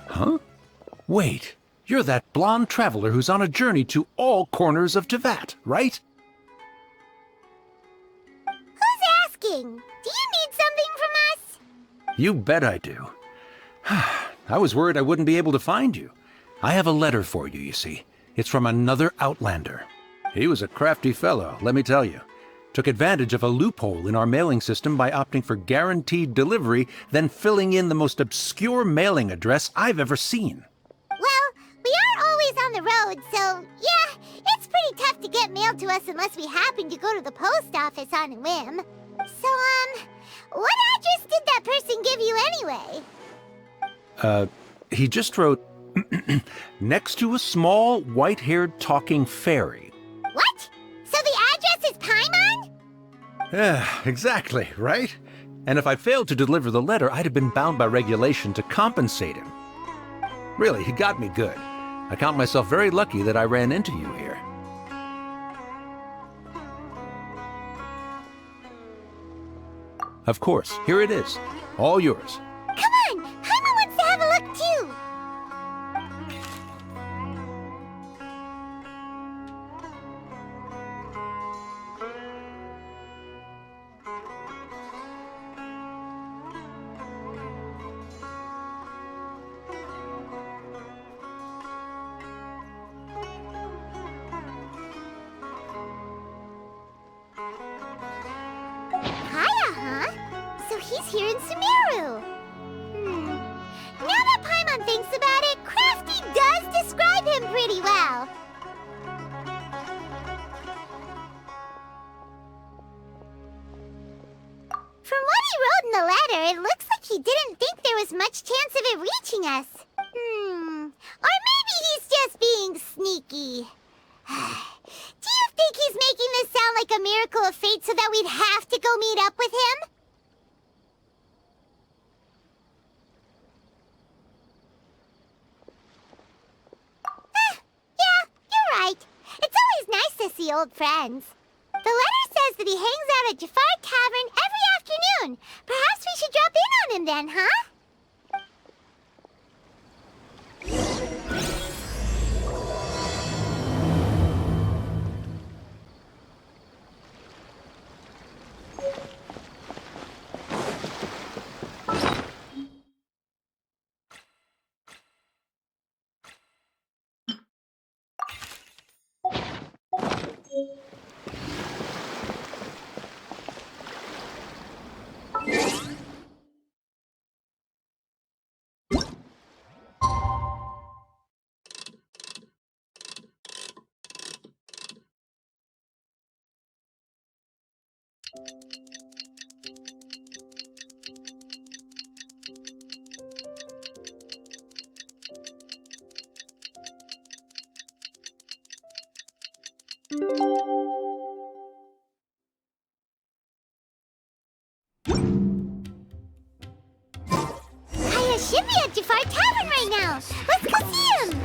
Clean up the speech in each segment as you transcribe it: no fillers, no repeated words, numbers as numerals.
Huh? Wait, you're that blonde traveler who's on a journey to all corners of Teyvat, right? Who's asking? Do you need something from us? You bet I do. I was worried I wouldn't be able to find you. I have a letter for you, you see. It's from another Outlander. He was a crafty fellow, let me tell you. Took advantage of a loophole in our mailing system by opting for guaranteed delivery, then filling in the most obscure mailing address I've ever seen. Well, we are always on the road, so yeah, it's pretty tough to get mail to us unless we happen to go to the post office on a whim. So, what address did that person give you anyway? He just wrote, next to a small, white-haired talking fairy. What? So the address is Paimon? Yeah, exactly, right? And if I failed to deliver the letter, I'd have been bound by regulation to compensate him. Really, he got me good. I count myself very lucky that I ran into you here. Of course, here it is. All yours. Come on! Paimon wants to have a look too! Kaya, huh? So he's here in Sumeru. Now that Paimon thinks about it, Crafty does describe him pretty well. From what he wrote in the letter, it looks like he didn't think there was much chance of it reaching us. Or maybe he's just being sneaky. Do you think he's making this sound like a miracle of fate so that we'd have to go meet up with him? Yeah, you're right. It's always nice to see old friends. The letter says that he hangs out at Jafar Tavern every afternoon. Perhaps we should drop in on him then, huh? Kaya should be at Jafar Tavern right now. Let's go see him.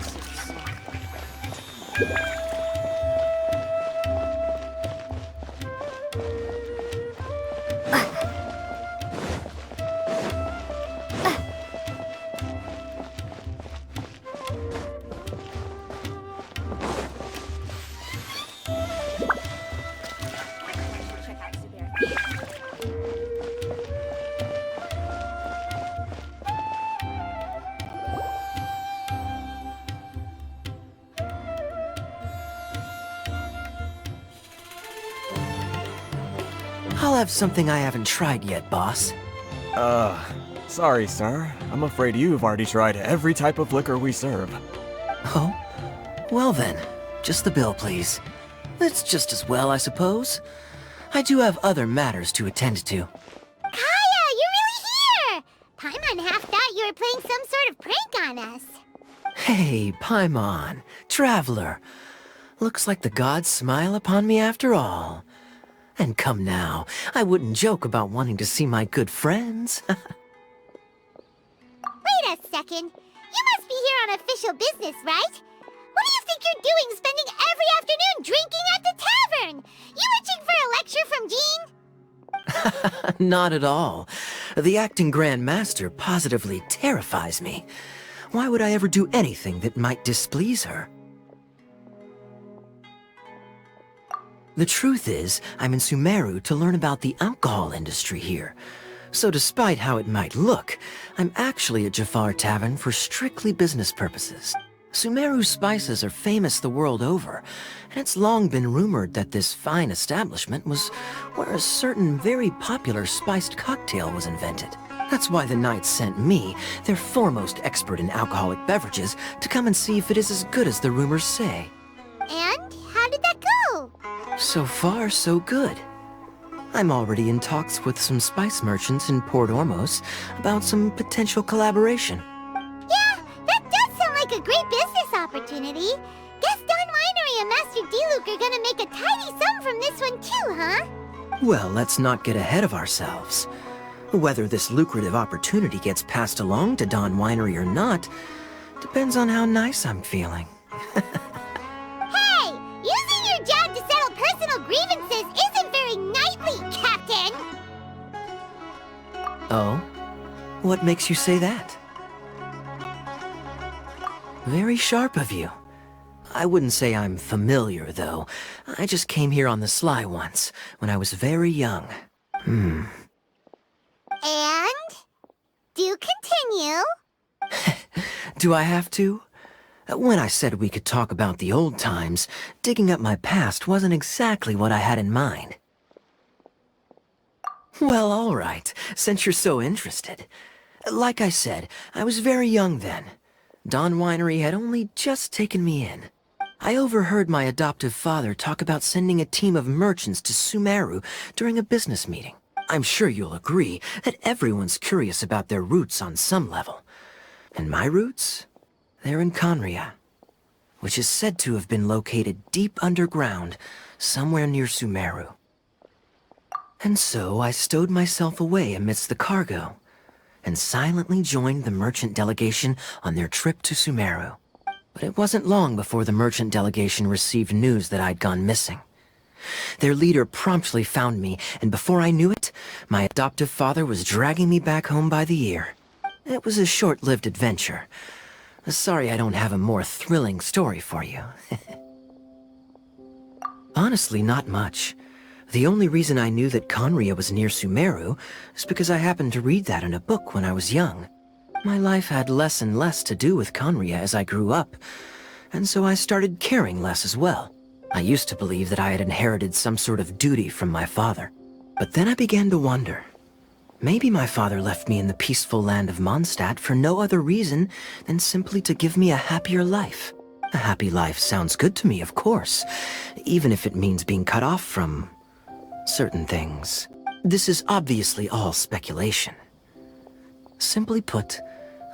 I'll have something I haven't tried yet, boss. Sorry, sir. I'm afraid you've already tried every type of liquor we serve. Oh? Well then, just the bill, please. It's just as well, I suppose. I do have other matters to attend to. Kaya, you're really here! Paimon half thought you were playing some sort of prank on us. Hey, Paimon, traveler. Looks like the gods smile upon me after all. And come now, I wouldn't joke about wanting to see my good friends. Wait a second. You must be here on official business, right? What do you think you're doing spending every afternoon drinking at the tavern? You itching for a lecture from Jean? Not at all. The acting Grand Master positively terrifies me. Why would I ever do anything that might displease her? The truth is, I'm in Sumeru to learn about the alcohol industry here. So despite how it might look, I'm actually at Jafar Tavern for strictly business purposes. Sumeru spices are famous the world over, and it's long been rumored that this fine establishment was where a certain very popular spiced cocktail was invented. That's why the Knights sent me, their foremost expert in alcoholic beverages, to come and see if it is as good as the rumors say. And how did that go? So far, so good. I'm already in talks with some spice merchants in Port Ormos about some potential collaboration. Yeah, that does sound like a great business opportunity. Guess Don Winery and Master D-Luke are gonna make a tidy sum from this one too, huh? Well, let's not get ahead of ourselves. Whether this lucrative opportunity gets passed along to Don Winery or not depends on how nice I'm feeling. Hey! Using your job to settle personal grievances isn't very knightly, Captain! Oh? What makes you say that? Very sharp of you. I wouldn't say I'm familiar, though. I just came here on the sly once, when I was very young. And? Do continue. Do I have to? When I said we could talk about the old times, digging up my past wasn't exactly what I had in mind. Well, all right, since you're so interested. Like I said, I was very young then. Don Winery had only just taken me in. I overheard my adoptive father talk about sending a team of merchants to Sumeru during a business meeting. I'm sure you'll agree that everyone's curious about their roots on some level. And my roots? They're in Conria, which is said to have been located deep underground, somewhere near Sumeru. And so I stowed myself away amidst the cargo, and silently joined the merchant delegation on their trip to Sumeru. But it wasn't long before the merchant delegation received news that I'd gone missing. Their leader promptly found me, and before I knew it, my adoptive father was dragging me back home by the ear. It was a short-lived adventure. Sorry I don't have a more thrilling story for you. Honestly, not much. The only reason I knew that Conria was near Sumeru is because I happened to read that in a book when I was young. My life had less and less to do with Conria as I grew up, and so I started caring less as well. I used to believe that I had inherited some sort of duty from my father. But then I began to wonder. Maybe my father left me in the peaceful land of Mondstadt for no other reason than simply to give me a happier life. A happy life sounds good to me, of course, even if it means being cut off from certain things. This is obviously all speculation. Simply put,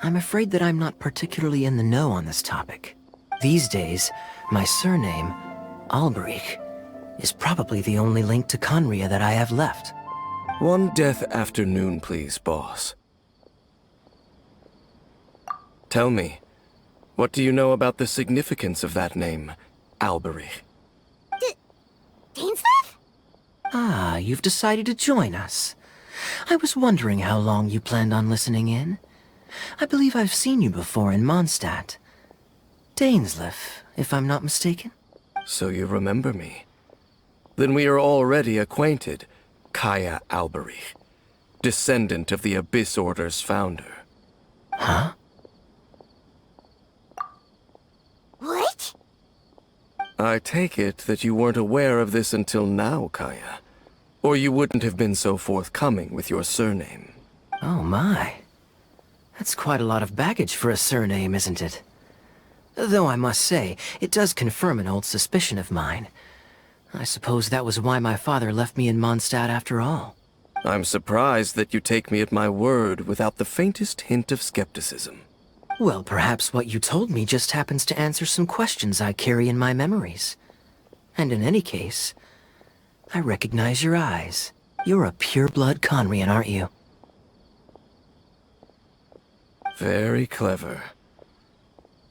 I'm afraid that I'm not particularly in the know on this topic. These days, my surname, Alberich, is probably the only link to Conria that I have left. One death afternoon, please, boss. Tell me, what do you know about the significance of that name, Alberich? Dainsleif? Ah, you've decided to join us. I was wondering how long you planned on listening in. I believe I've seen you before in Mondstadt. Dainsleif, if I'm not mistaken. So you remember me. Then we are already acquainted, Kaya Alberich, descendant of the Abyss Order's founder. Huh? What? I take it that you weren't aware of this until now, Kaya. Or you wouldn't have been so forthcoming with your surname. Oh my. That's quite a lot of baggage for a surname, isn't it? Though I must say, it does confirm an old suspicion of mine. I suppose that was why my father left me in Mondstadt after all. I'm surprised that you take me at my word without the faintest hint of skepticism. Well, perhaps what you told me just happens to answer some questions I carry in my memories. And in any case, I recognize your eyes. You're a pure-blood Conrian, aren't you? Very clever.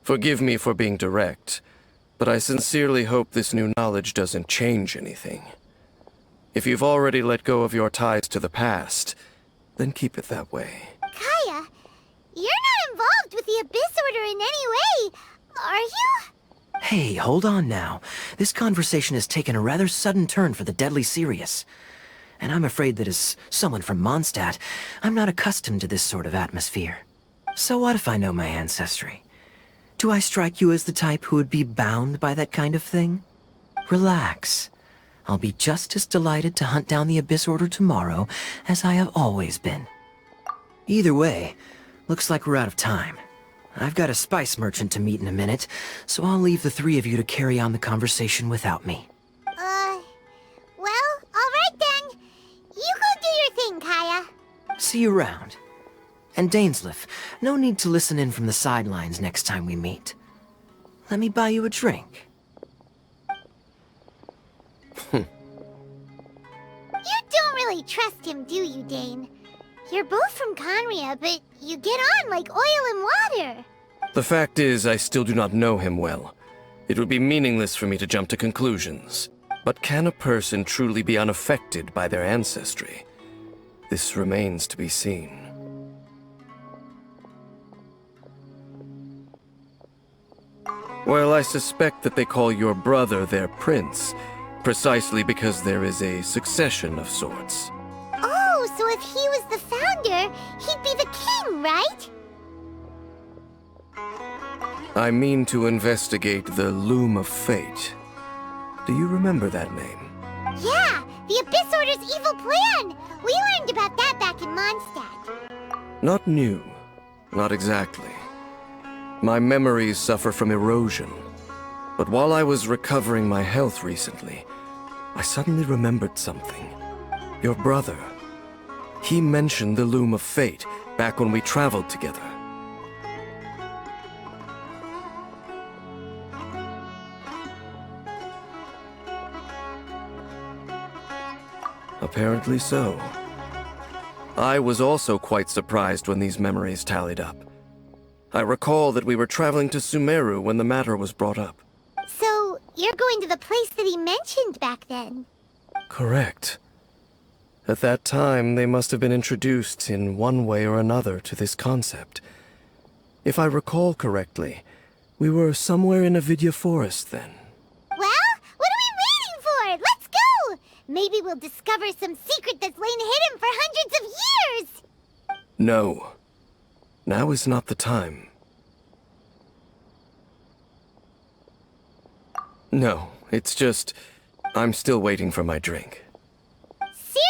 Forgive me for being direct, but I sincerely hope this new knowledge doesn't change anything. If you've already let go of your ties to the past, then keep it that way. Kaya, you're not involved with the Abyss Order in any way, are you? Hey, hold on now. This conversation has taken a rather sudden turn for the deadly serious. And I'm afraid that as someone from Mondstadt, I'm not accustomed to this sort of atmosphere. So what if I know my ancestry? Do I strike you as the type who would be bound by that kind of thing? Relax. I'll be just as delighted to hunt down the Abyss Order tomorrow as I have always been. Either way, looks like we're out of time. I've got a spice merchant to meet in a minute, so I'll leave the three of you to carry on the conversation without me. Well, alright then. You go do your thing, Kaya. See you around. And Dainsleif, no need to listen in from the sidelines next time we meet. Let me buy you a drink. You don't really trust him, do you, Dane? You're both from Conria, but you get on like oil and water. The fact is, I still do not know him well. It would be meaningless for me to jump to conclusions. But can a person truly be unaffected by their ancestry? This remains to be seen. Well, I suspect that they call your brother their prince, precisely because there is a succession of sorts. Oh, so if he was the founder, he'd be the king, right? I mean to investigate the Loom of Fate. Do you remember that name? Yeah, the Abyss Order's evil plan! We learned about that back in Mondstadt. Not new. Not exactly. My memories suffer from erosion. But while I was recovering my health recently, I suddenly remembered something. Your brother. He mentioned the Loom of Fate back when we traveled together. Apparently so. I was also quite surprised when these memories tallied up. I recall that we were traveling to Sumeru when the matter was brought up. So, you're going to the place that he mentioned back then? Correct. At that time, they must have been introduced in one way or another to this concept. If I recall correctly, we were somewhere in Avidya Forest then. Well, what are we waiting for? Let's go! Maybe we'll discover some secret that's lain hidden for hundreds of years! No. Now is not the time. No, it's just... I'm still waiting for my drink. Seriously?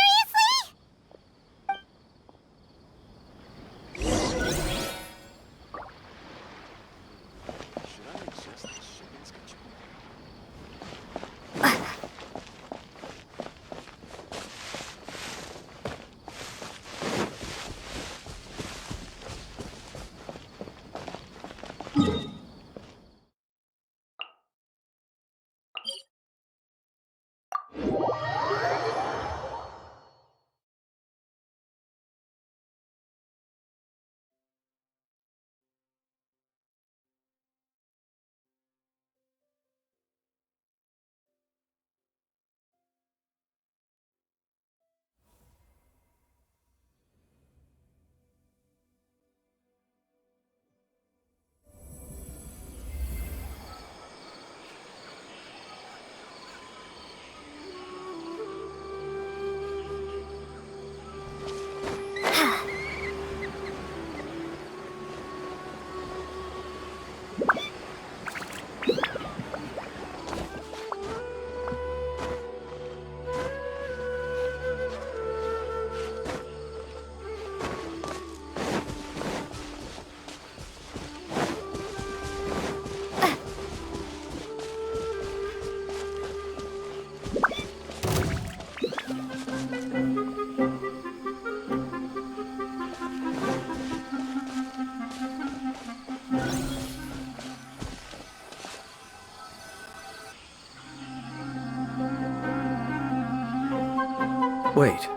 Wait.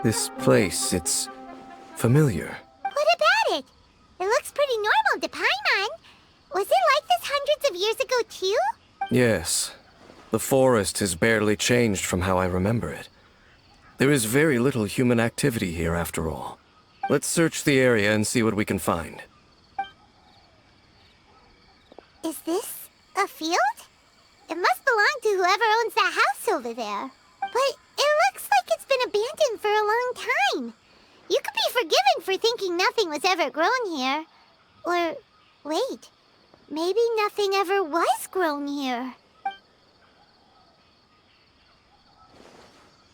This place, it's familiar. What about it? It looks pretty normal to Paimon. Was it like this hundreds of years ago, too? Yes. The forest has barely changed from how I remember it. There is very little human activity here after all. Let's search the area and see what we can find. Is this a field? It must belong to whoever owns that house over there. But it looks like it's been abandoned for a long time. You could be forgiven for thinking nothing was ever grown here. Or, wait, maybe nothing ever was grown here.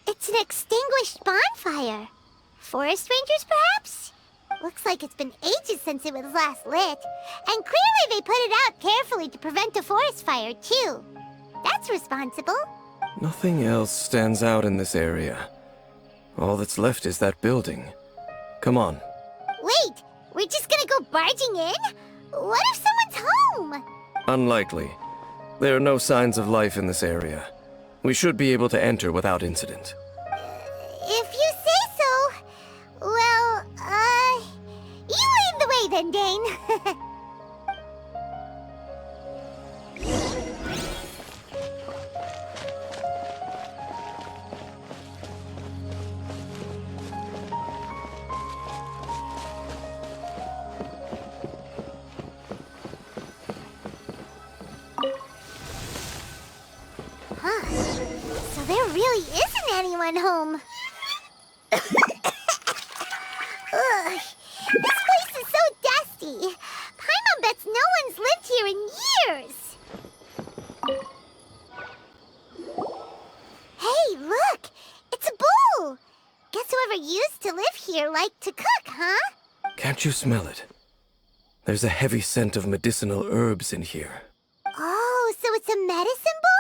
It's an extinguished bonfire. Forest rangers, perhaps? Looks like it's been ages since it was last lit. And clearly they put it out carefully to prevent a forest fire, too. That's responsible. Nothing else stands out in this area. All that's left is that building. Come on. Wait, we're just gonna go barging in? What if someone's home? Unlikely. There are no signs of life in this area. We should be able to enter without incident. If you say so. Well, you lead the way then, Dane. So there really isn't anyone home. Ugh, this place is so dusty. Paimon bets no one's lived here in years. Hey, look! It's a bowl! Guess whoever used to live here liked to cook, huh? Can't you smell it? There's a heavy scent of medicinal herbs in here. Oh, so it's a medicine bowl?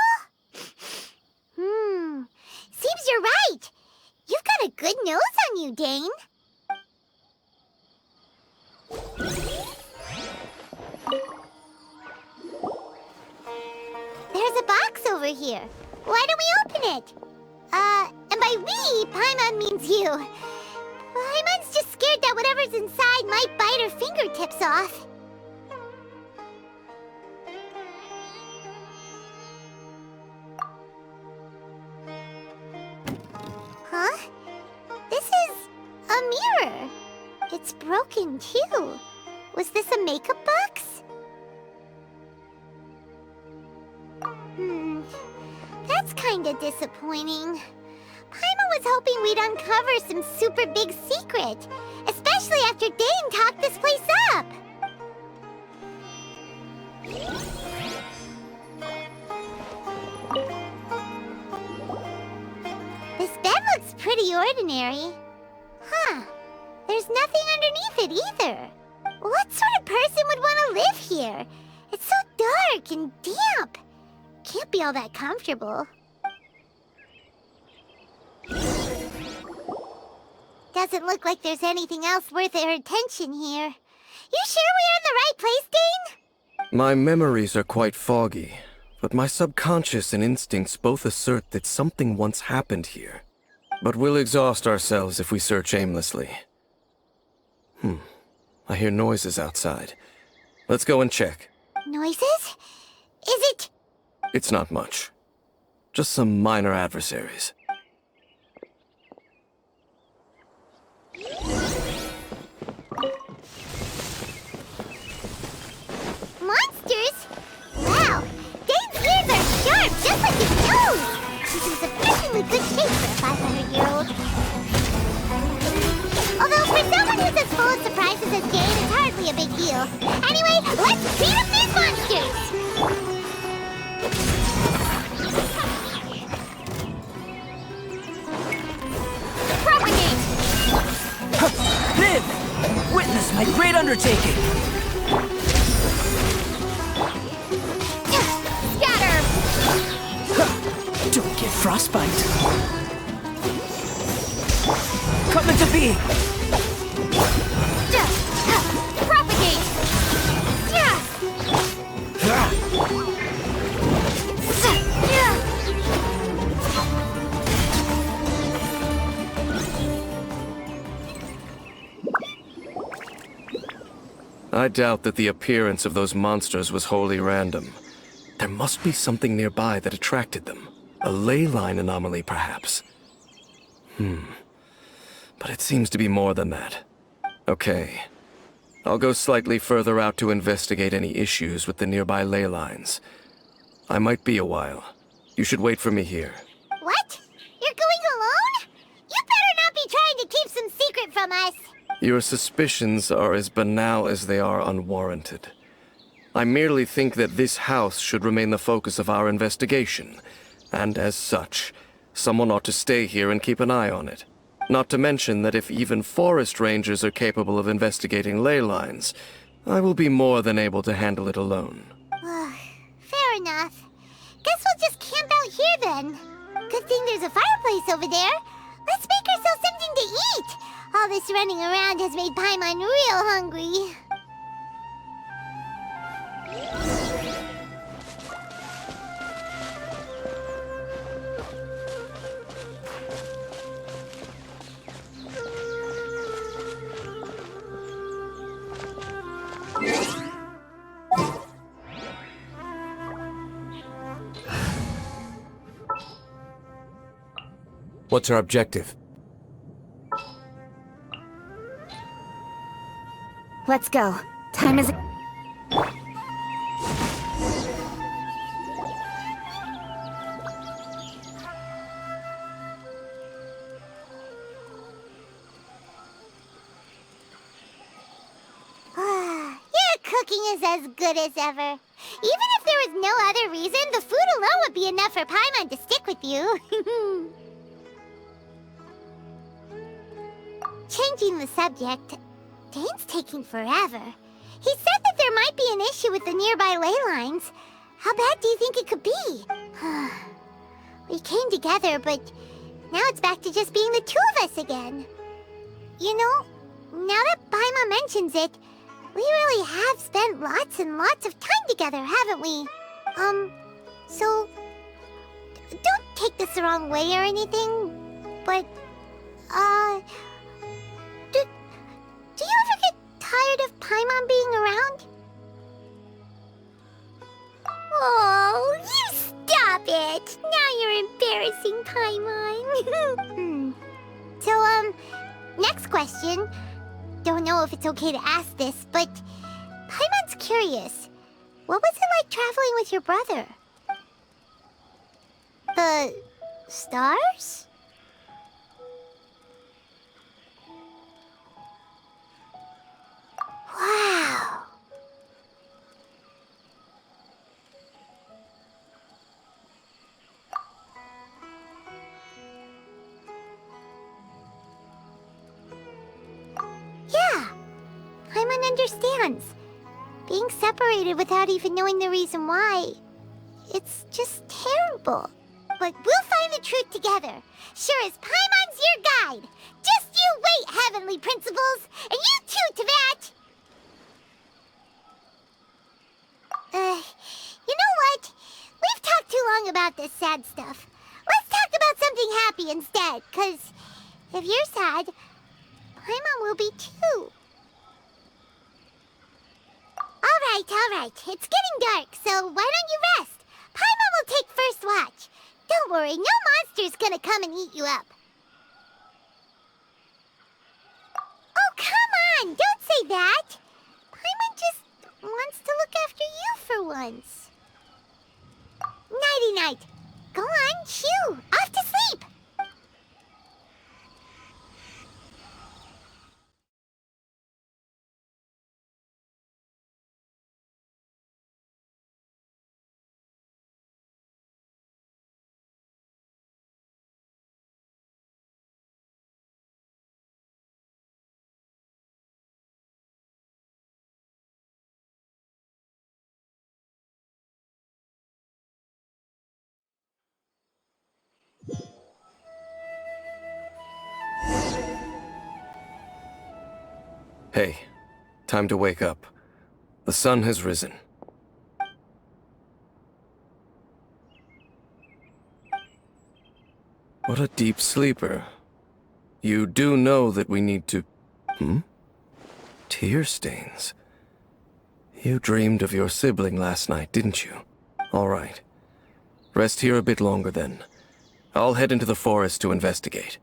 Seems you're right. You've got a good nose on you, Dane. There's a box over here. Why don't we open it? And by we, Paimon means you. Paimon's just scared that whatever's inside might bite her fingertips off. Huh? This is a mirror. It's broken, too. Was this a makeup box? That's kinda disappointing. Paimon was hoping we'd uncover some super big secret, especially after Dane talked this place up. This bed looks pretty ordinary. Huh. There's nothing underneath it either. What sort of person would want to live here? It's so dark and damp. Can't be all that comfortable. Doesn't look like there's anything else worth our attention here. You sure we're in the right place, Dane? My memories are quite foggy, but my subconscious and instincts both assert that something once happened here. But we'll exhaust ourselves if we search aimlessly. I hear noises outside. Let's go and check. Noises? Is it... It's not much. Just some minor adversaries. Monsters? Wow, Dane's ears are sharp, just like his nose! He's in sufficiently good shape for a 500-year-old. Although for someone who's as full of surprises as Dane, it's hardly a big deal. Anyway, let's beat up these monsters! Propagate! Live! Witness my great undertaking! Scatter! Don't get frostbite. Come into being! Propagate! I doubt that the appearance of those monsters was wholly random. There must be something nearby that attracted them. A ley line anomaly, perhaps. But it seems to be more than that. Okay. I'll go slightly further out to investigate any issues with the nearby ley lines. I might be a while. You should wait for me here. What? You're going alone? You better not be trying to keep some secret from us. Your suspicions are as banal as they are unwarranted. I merely think that this house should remain the focus of our investigation, and as such, someone ought to stay here and keep an eye on it. Not to mention that if even forest rangers are capable of investigating ley lines, I will be more than able to handle it alone. Fair enough. Guess we'll just camp out here then. Good thing there's a fireplace over there. Let's make ourselves something to eat. All this running around has made Paimon real hungry. What's our objective? Let's go. Time is... Your cooking is as good as ever. Even if there was no other reason, the food alone would be enough for Paimon to stick with you. Changing the subject, Dane's taking forever. He said that there might be an issue with the nearby ley lines. How bad do you think it could be? We came together, but now it's back to just being the two of us again. You know, now that Paimon mentions it, we really have spent lots and lots of time together, haven't we? So, don't take this the wrong way or anything, but, do you ever get tired of Paimon being around? Oh, you stop it! Now you're embarrassing Paimon. So, next question. Don't know if it's okay to ask this, but Paimon's curious. What was it like traveling with your brother? The stars? Wow. Yeah, Paimon understands. Being separated without even knowing the reason why, it's just terrible. But we'll find the truth together. Sure as Paimon's your guide. Just you wait, Heavenly Principles, and you too, Teyvat. You know what? We've talked too long about this sad stuff. Let's talk about something happy instead, 'cause if you're sad, Paimon will be too. All right. It's getting dark, so why don't you rest? Paimon will take first watch. Don't worry, no monster's gonna come and eat you up. Oh, come on! Don't say that! Paimon just wants to look after you for once. Nighty-night. Go on, shoo! Off to sleep! Hey, time to wake up. The sun has risen. What a deep sleeper. You do know that we need to... Tear stains. You dreamed of your sibling last night, didn't you? All right. Rest here a bit longer then. I'll head into the forest to investigate.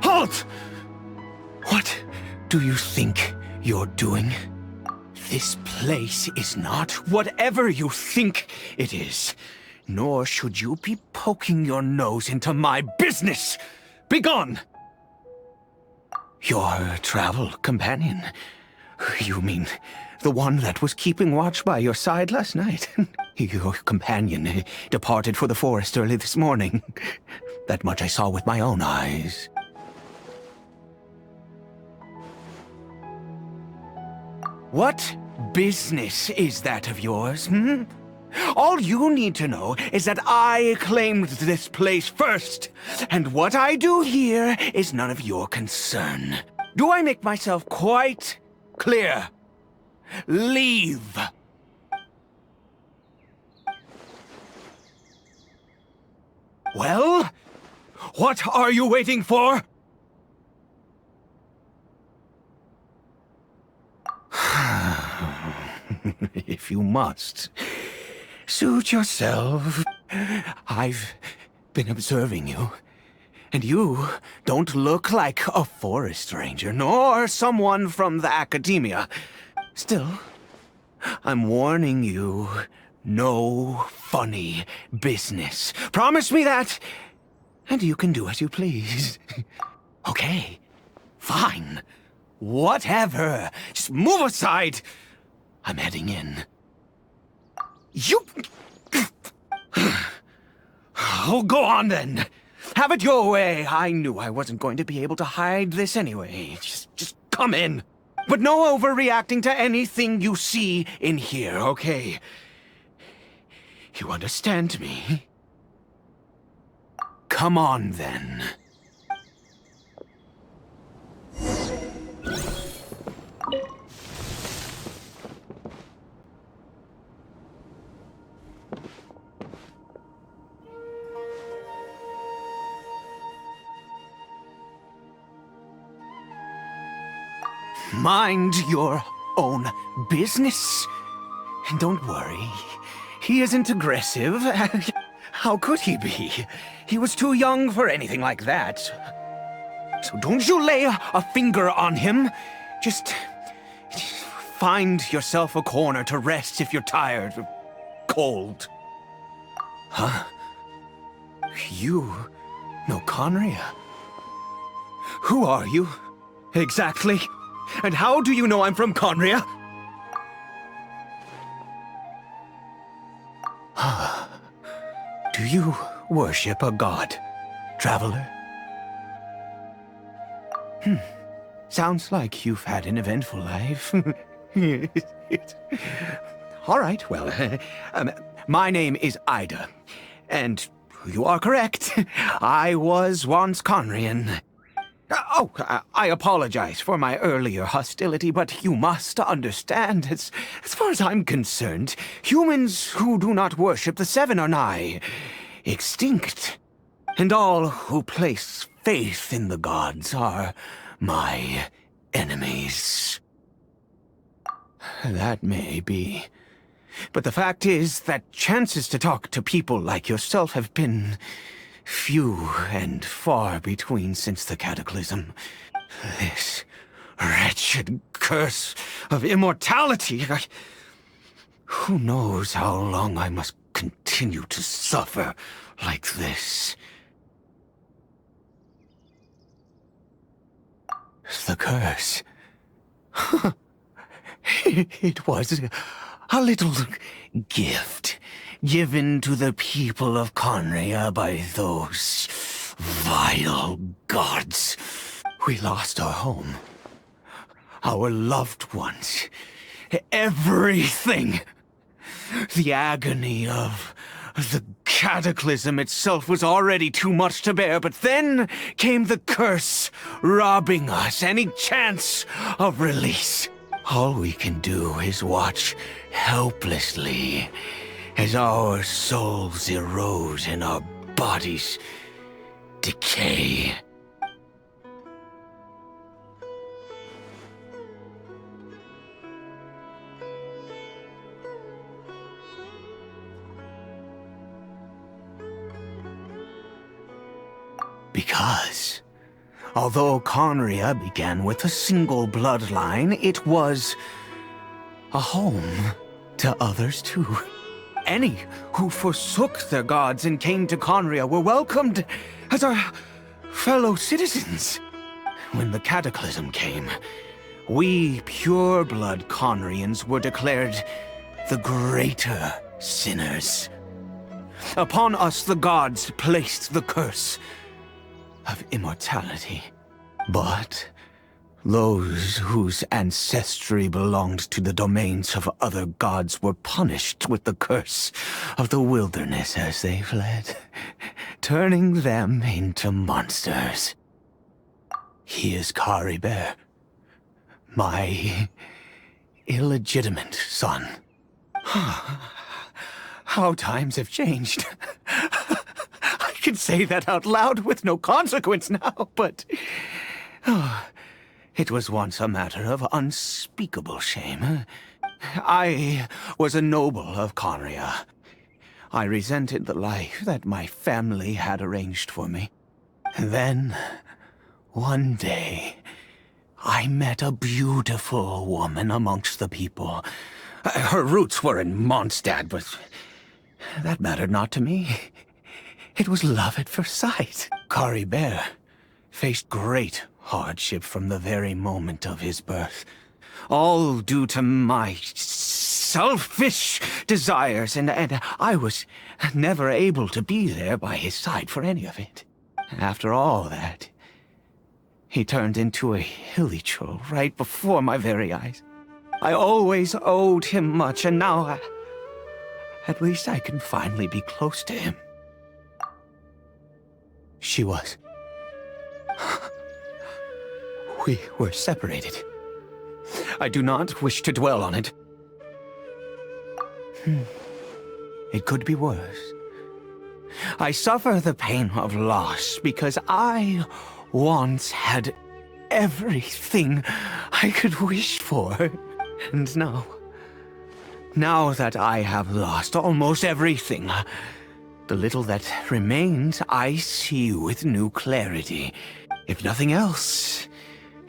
Halt! What do you think you're doing? This place is not whatever you think it is. Nor should you be poking your nose into my business. Begone! Your travel companion. You mean the one that was keeping watch by your side last night? Your companion departed for the forest early this morning. That much I saw with my own eyes. What business is that of yours, hmm? All you need to know is that I claimed this place first, and what I do here is none of your concern. Do I make myself quite clear? Leave! Well, what are you waiting for? If you must, suit yourself. I've been observing you, and you don't look like a forest ranger, nor someone from the academia. Still, I'm warning you, no funny business. Promise me that, and you can do as you please. Okay, fine. Whatever. Just move aside. I'm heading in. You... Oh, go on then. Have it your way. I knew I wasn't going to be able to hide this anyway. Just come in. But no overreacting to anything you see in here, okay? You understand me? Come on then. Mind your own business. And don't worry, he isn't aggressive. How could he be? He was too young for anything like that. So don't you lay a finger on him. Just find yourself a corner to rest if you're tired or cold. Huh? You know Conria? Who are you, exactly? And how do you know I'm from Conria? Do you worship a god, traveler? Sounds like you've had an eventful life. All right, well, my name is Ida, and you are correct. I was once Conrian. I apologize for my earlier hostility, but you must understand, as far as I'm concerned, humans who do not worship the Seven are nigh extinct. And all who place faith in the gods are my enemies. That may be. But the fact is that chances to talk to people like yourself have been few and far between since the cataclysm. This wretched curse of immortality. Who knows how long I must continue to suffer like this? The curse. It was a little gift given to the people of Conria by those vile gods. We lost our home, our loved ones, everything. The agony of the cataclysm itself was already too much to bear, but then came the curse, robbing us any chance of release. All we can do is watch helplessly as our souls erode and our bodies decay. Because, although Conria began with a single bloodline, it was a home to others too. Any who forsook their gods and came to Conria were welcomed as our fellow citizens. When the cataclysm came, we pure-blood Conrians were declared the greater sinners. Upon us the gods placed the curse of immortality. But those whose ancestry belonged to the domains of other gods were punished with the curse of the wilderness as they fled, turning them into monsters. He is Caribert, my illegitimate son. How times have changed. I can say that out loud with no consequence now, but it was once a matter of unspeakable shame. I was a noble of Conria. I resented the life that my family had arranged for me. And then, one day, I met a beautiful woman amongst the people. Her roots were in Mondstadt, but that mattered not to me. It was love at first sight. Caribert faced great hardship from the very moment of his birth. All due to my selfish desires, and I was never able to be there by his side for any of it. After all that, he turned into a hilly troll right before my very eyes. I always owed him much, and now at least I can finally be close to him. She was. We were separated. I do not wish to dwell on it. It could be worse. I suffer the pain of loss because I once had everything I could wish for. And now that I have lost almost everything, the little that remains I see with new clarity. If nothing else,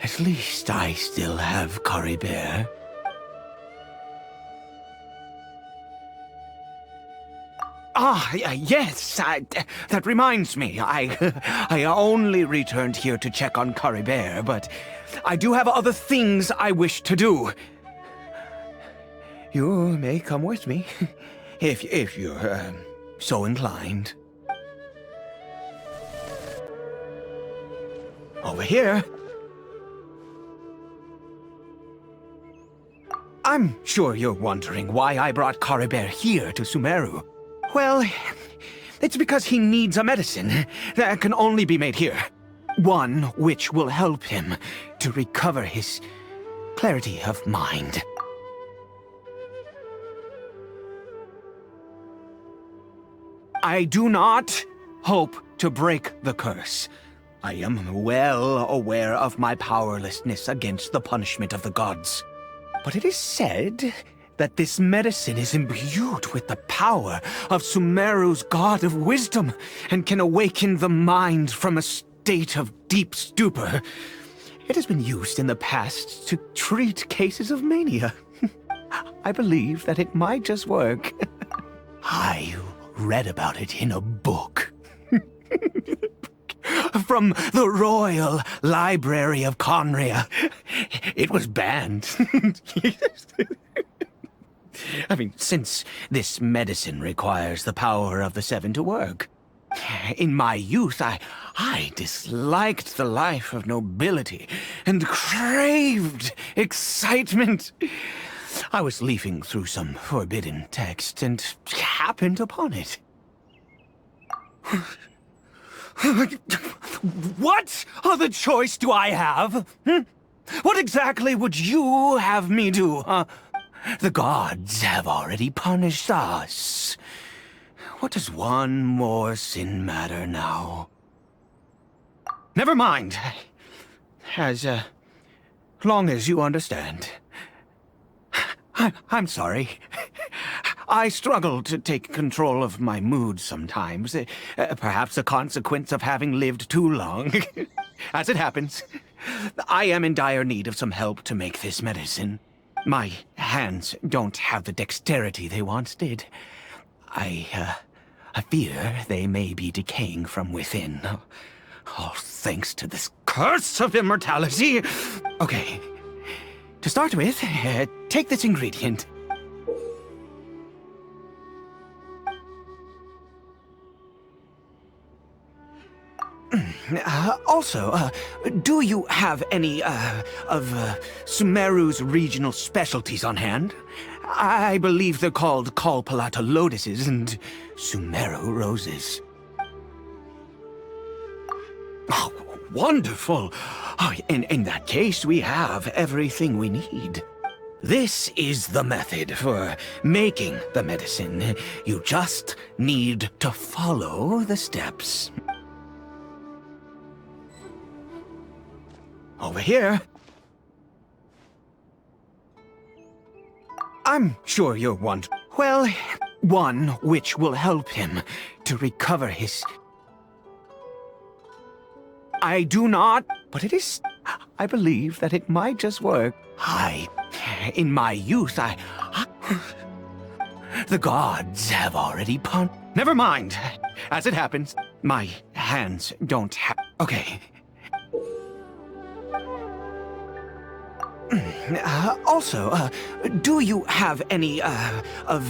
at least I still have Caribert. Yes, that reminds me. I only returned here to check on Caribert, but I do have other things I wish to do. You may come with me, if you're so inclined. Over here. I'm sure you're wondering why I brought Caribert here to Sumeru. Well, it's because he needs a medicine that can only be made here. One which will help him to recover his clarity of mind. I do not hope to break the curse. I am well aware of my powerlessness against the punishment of the gods. But it is said that this medicine is imbued with the power of Sumeru's god of wisdom and can awaken the mind from a state of deep stupor. It has been used in the past to treat cases of mania. I believe that it might just work. I read about it in a book. From the Royal Library of Conria. It was banned. I mean, since this medicine requires the power of the seven to work. In my youth, I disliked the life of nobility and craved excitement. I was leafing through some forbidden text and happened upon it. What other choice do I have? What exactly would you have me do? The gods have already punished us. What does one more sin matter now? Never mind. As long as you understand. I'm sorry. I struggle to take control of my mood sometimes. Perhaps a consequence of having lived too long. As it happens, I am in dire need of some help to make this medicine. My hands don't have the dexterity they once did. I fear they may be decaying from within. All thanks to this curse of immortality. Okay. To start with, take this ingredient. Also, do you have any, of Sumeru's regional specialties on hand? I believe they're called Kalpalata lotuses and Sumeru roses. Oh, wonderful! Oh, in that case, we have everything we need. This is the method for making the medicine. You just need to follow the steps. Over here. I'm sure you'll want, well, one which will help him to recover his... I do not, but it is... I believe that it might just work. In my youth, the gods have already Never mind. As it happens, my hands don't have... Okay. Also, do you have any, of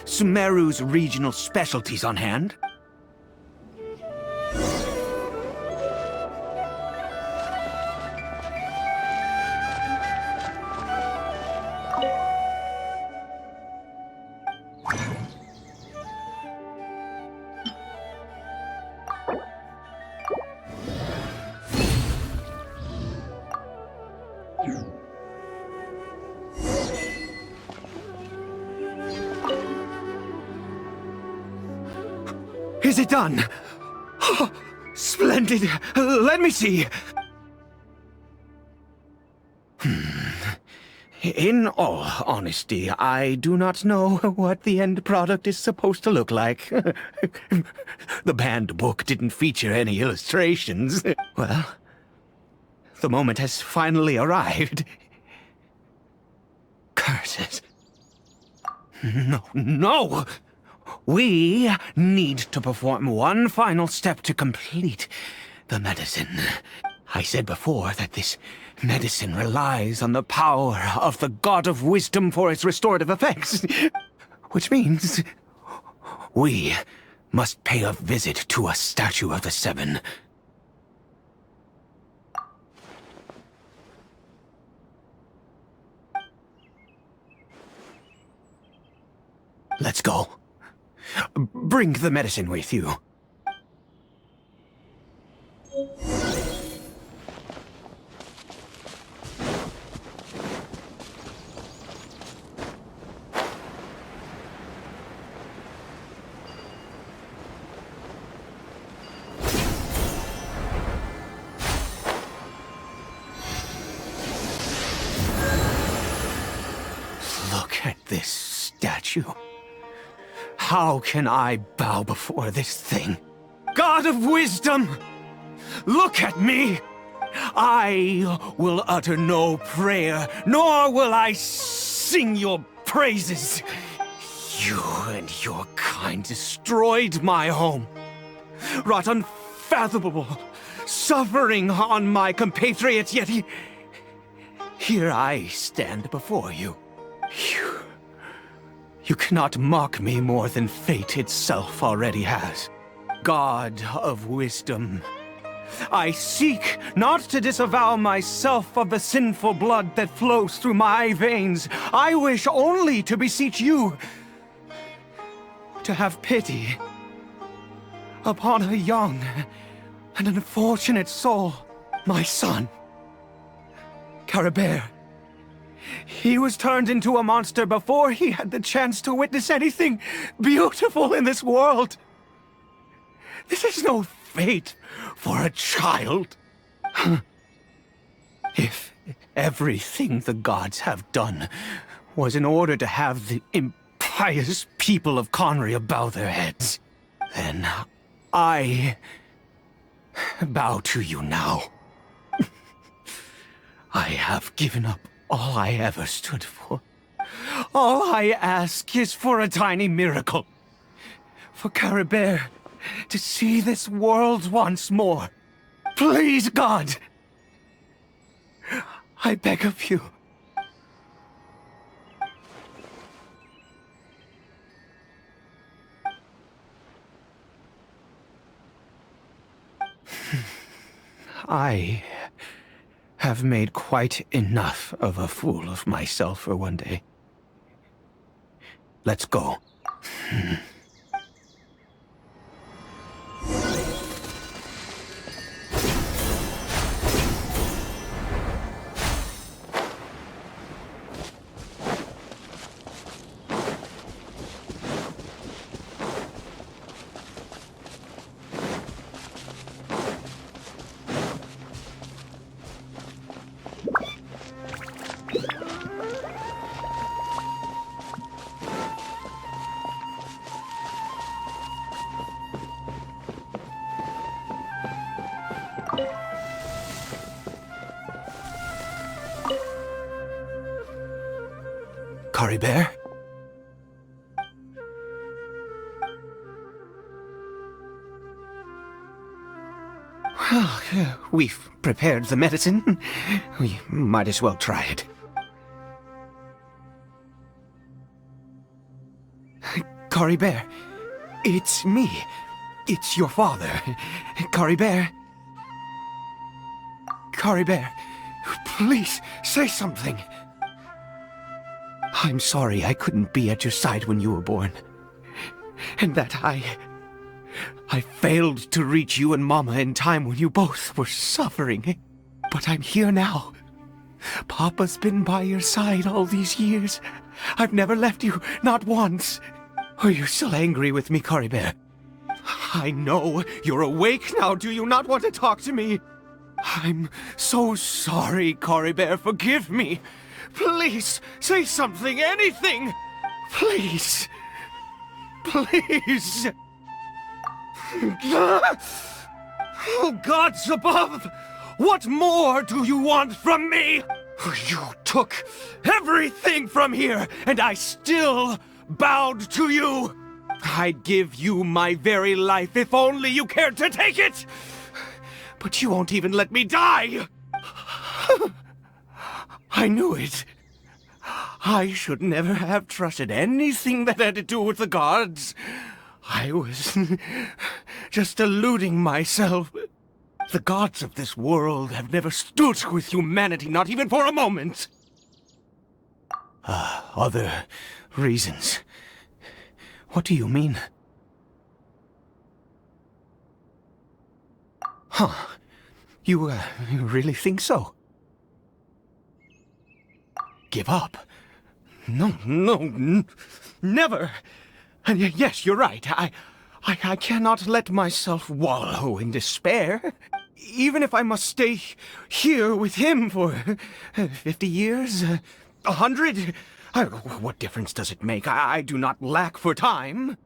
Sumeru's regional specialties on hand? Is it done? Oh, splendid. Let me see. In all honesty, I do not know what the end product is supposed to look like. The banned book didn't feature any illustrations. Well, the moment has finally arrived. Curses. No! We need to perform one final step to complete the medicine. I said before that this medicine relies on the power of the God of Wisdom for its restorative effects. Which means we must pay a visit to a statue of the Seven. Let's go. Bring the medicine with you. Look at this statue. How can I bow before this thing? God of Wisdom! Look at me! I will utter no prayer, nor will I sing your praises. You and your kind destroyed my home, wrought unfathomable suffering on my compatriots, yet here I stand before you. You cannot mock me more than fate itself already has. God of wisdom, I seek not to disavow myself of the sinful blood that flows through my veins. I wish only to beseech you to have pity upon a young and unfortunate soul, my son, Caribert. He was turned into a monster before he had the chance to witness anything beautiful in this world. This is no fate for a child. If everything the gods have done was in order to have the impious people of Conria bow their heads, then I bow to you now. I have given up all I ever stood for. All I ask is for a tiny miracle. For Caribert to see this world once more. Please, God! I beg of you. I have made quite enough of a fool of myself for one day. Let's go. Caribert? Well, we've prepared the medicine. We might as well try it. Caribert, it's me. It's your father. Caribert. Caribert, please say something. I'm sorry I couldn't be at your side when you were born. And that I failed to reach you and Mama in time when you both were suffering. But I'm here now. Papa's been by your side all these years. I've never left you, not once. Are you still angry with me, Caribert? I know you're awake now. Do you not want to talk to me? I'm so sorry, Caribert. Forgive me. Please, say something, anything! Please! Please! Oh, gods above! What more do you want from me? You took everything from here, and I still bowed to you! I'd give you my very life if only you cared to take it! But you won't even let me die! I knew it. I should never have trusted anything that had to do with the gods. I was just deluding myself. The gods of this world have never stood with humanity, not even for a moment. Other reasons. What do you mean? Huh. You really think so? Give up? No, never. And yes, you're right. I cannot let myself wallow in despair. Even if I must stay here with him for 50 years, 100, what difference does it make? I do not lack for time.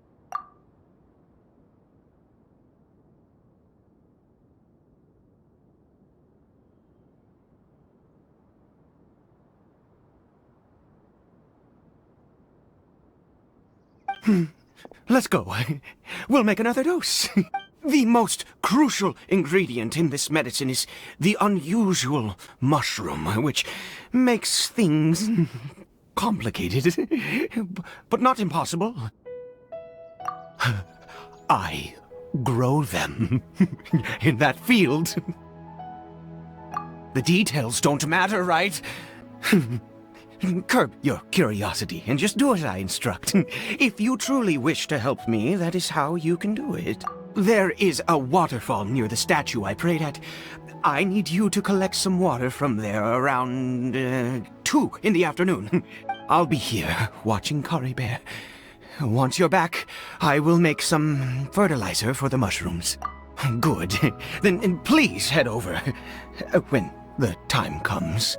Let's go. We'll make another dose. The most crucial ingredient in this medicine is the unusual mushroom, which makes things complicated, but not impossible. I grow them in that field. The details don't matter, right? Curb your curiosity and just do as I instruct. If you truly wish to help me, that is how you can do it. There is a waterfall near the statue I prayed at. I need you to collect some water from there around 2 in the afternoon. I'll be here watching Caribert. Once you're back, I will make some fertilizer for the mushrooms. Good. Then please head over when the time comes.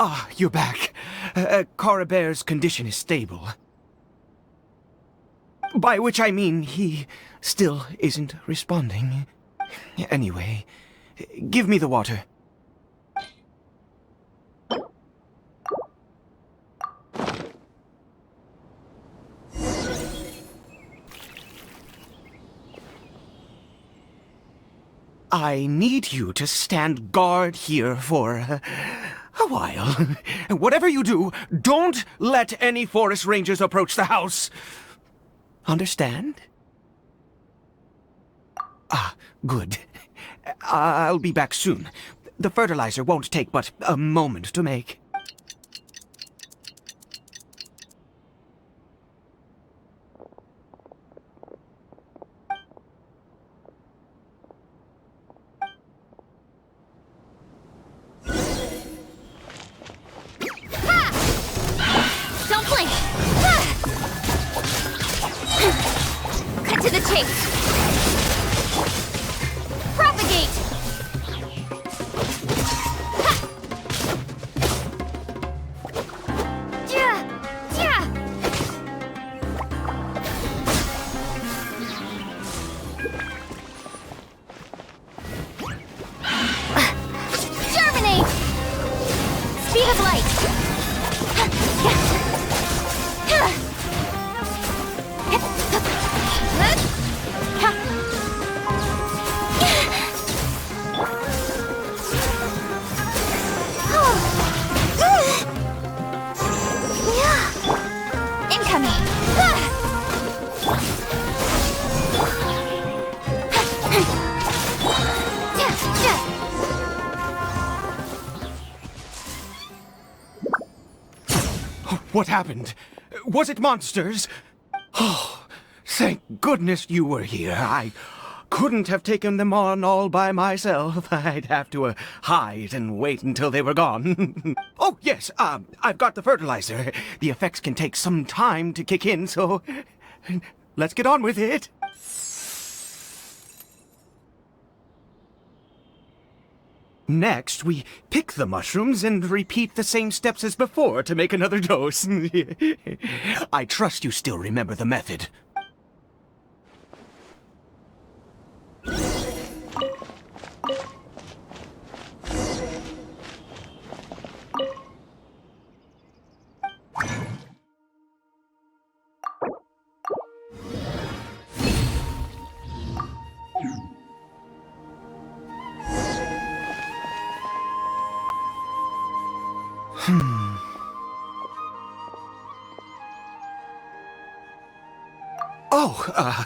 Ah, you're back. Caribert's condition is stable. By which I mean he still isn't responding. Anyway, give me the water. I need you to stand guard here for a while. Whatever you do, don't let any forest rangers approach the house. Understand? Ah, good. I'll be back soon. The fertilizer won't take but a moment to make. To the chase! Propagate! Ha! Ja! Ja! Germinate! Speed of light! What happened? Was it monsters? Oh, thank goodness you were here. I couldn't have taken them on all by myself. I'd have to hide and wait until they were gone. Oh, yes, I've got the fertilizer. The effects can take some time to kick in, so let's get on with it. Next, we pick the mushrooms and repeat the same steps as before to make another dose. I trust you still remember the method. Oh,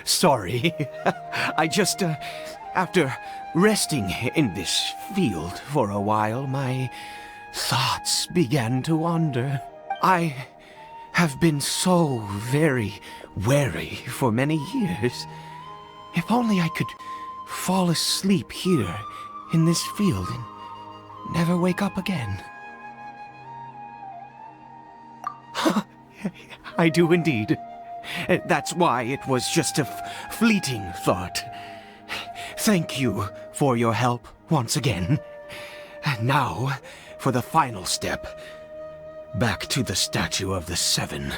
sorry. I just, after resting in this field for a while, my thoughts began to wander. I have been so very wary for many years. If only I could fall asleep here in this field and never wake up again. I do indeed. That's why it was just a fleeting thought. Thank you for your help once again. And now, for the final step. Back to the Statue of the Seven.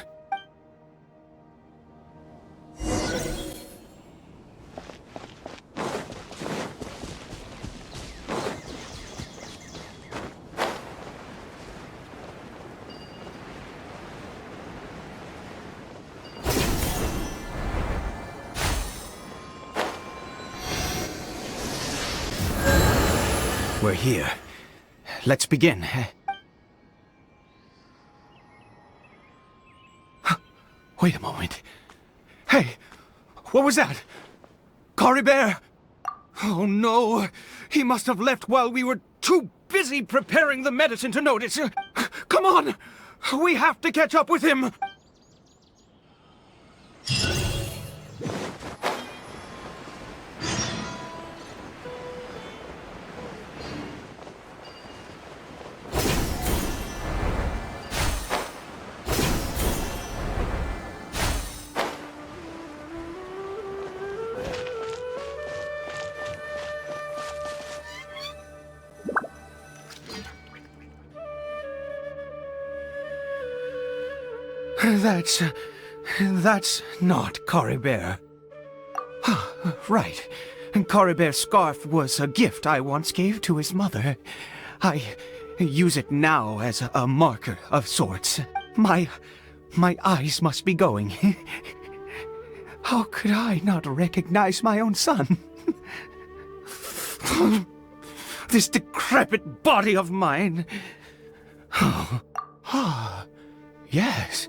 We're here. Let's begin. Wait a moment. Hey, what was that? Caribert! Oh no, he must have left while we were too busy preparing the medicine to notice. Come on, we have to catch up with him. That's not Caribert. Right. Caribert's scarf was a gift I once gave to his mother. I use it now as a marker of sorts. My eyes must be going. How could I not recognize my own son? This decrepit body of mine. Yes.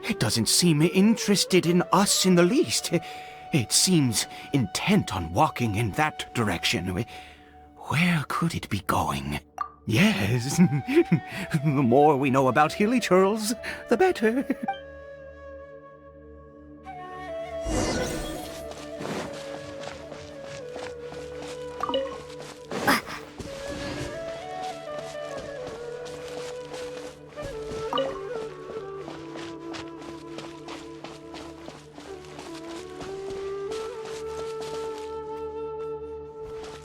It doesn't seem interested in us in the least. It seems intent on walking in that direction. Where could it be going? Yes. The more we know about Hilly Churls, the better.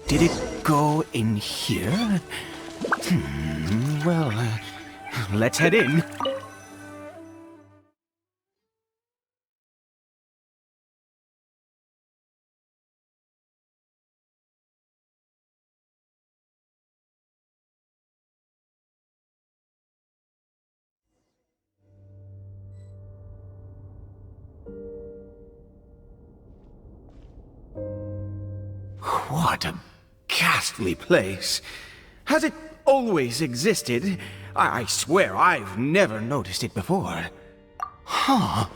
Did it go in here? Well, let's head in. What a ghastly place. Has it always existed? I swear I've never noticed it before. Huh.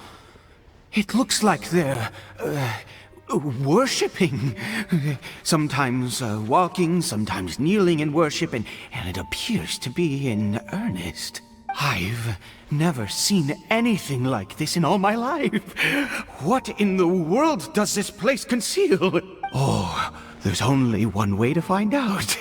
It looks like they're, worshipping. Sometimes walking, sometimes kneeling in worship, and it appears to be in earnest. I've never seen anything like this in all my life. What in the world does this place conceal? Oh, there's only one way to find out.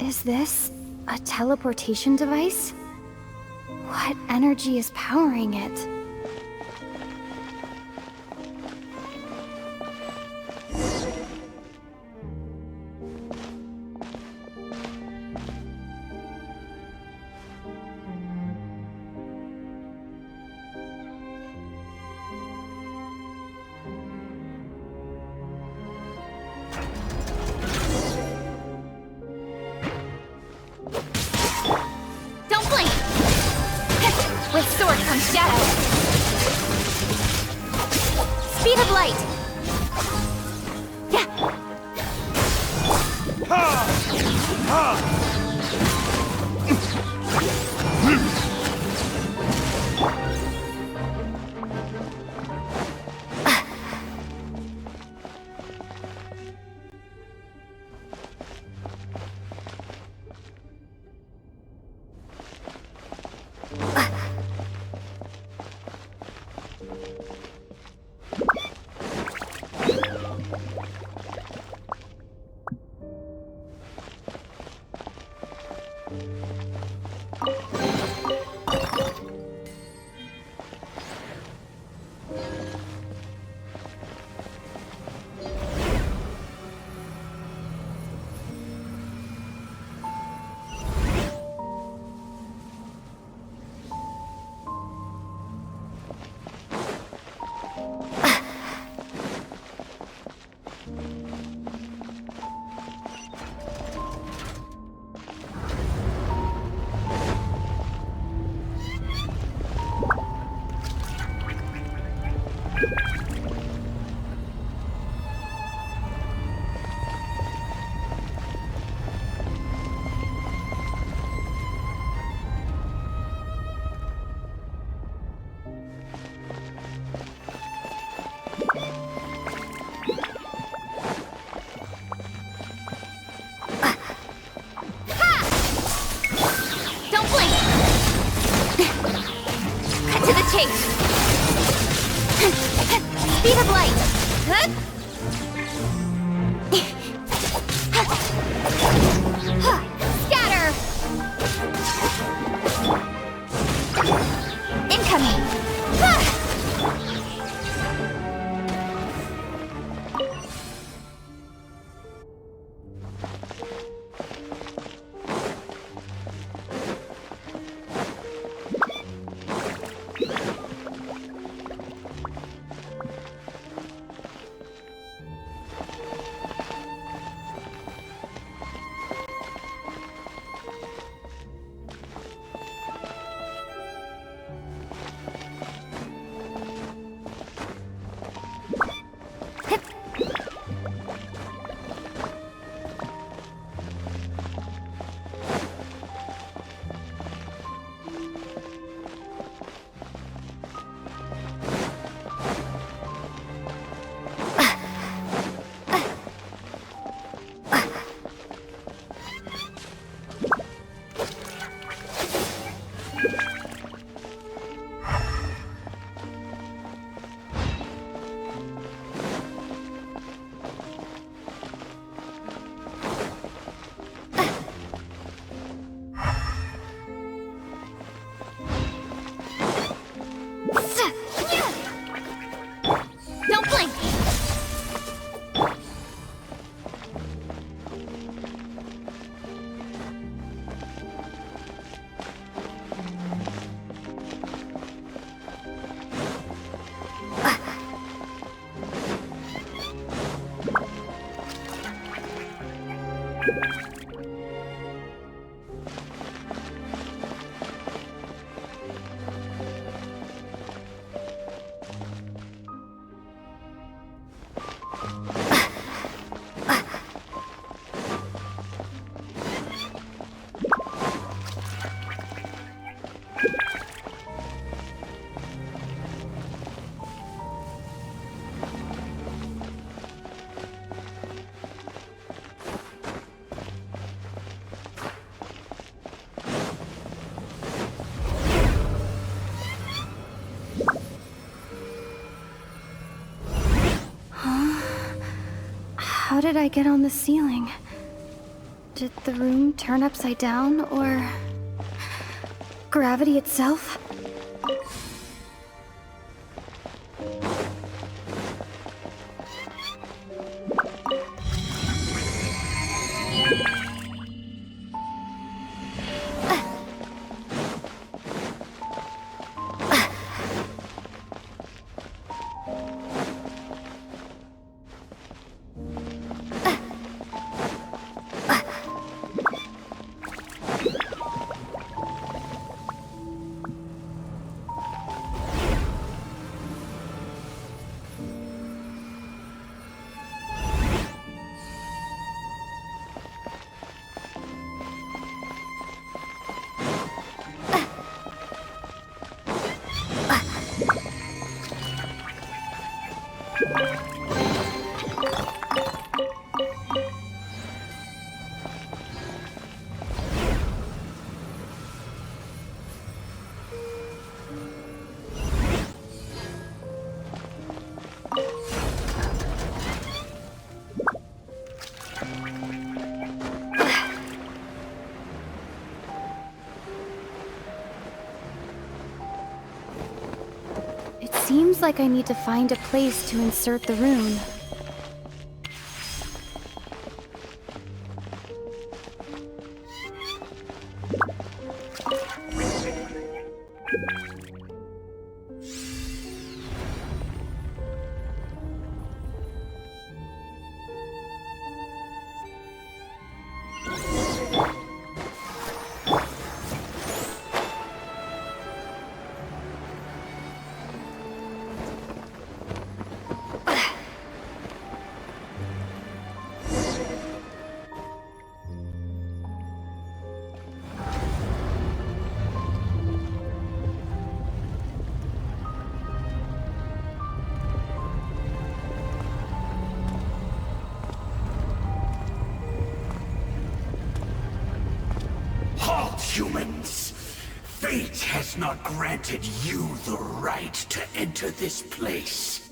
Is this a teleportation device? What energy is powering it? Don't blink! With sword comes shadow. Speed of light. Yeah. Speed of light! Scatter! Incoming! How did I get on the ceiling? Did the room turn upside down, or gravity itself? Seems like I need to find a place to insert the rune. Humans, fate has not granted you the right to enter this place.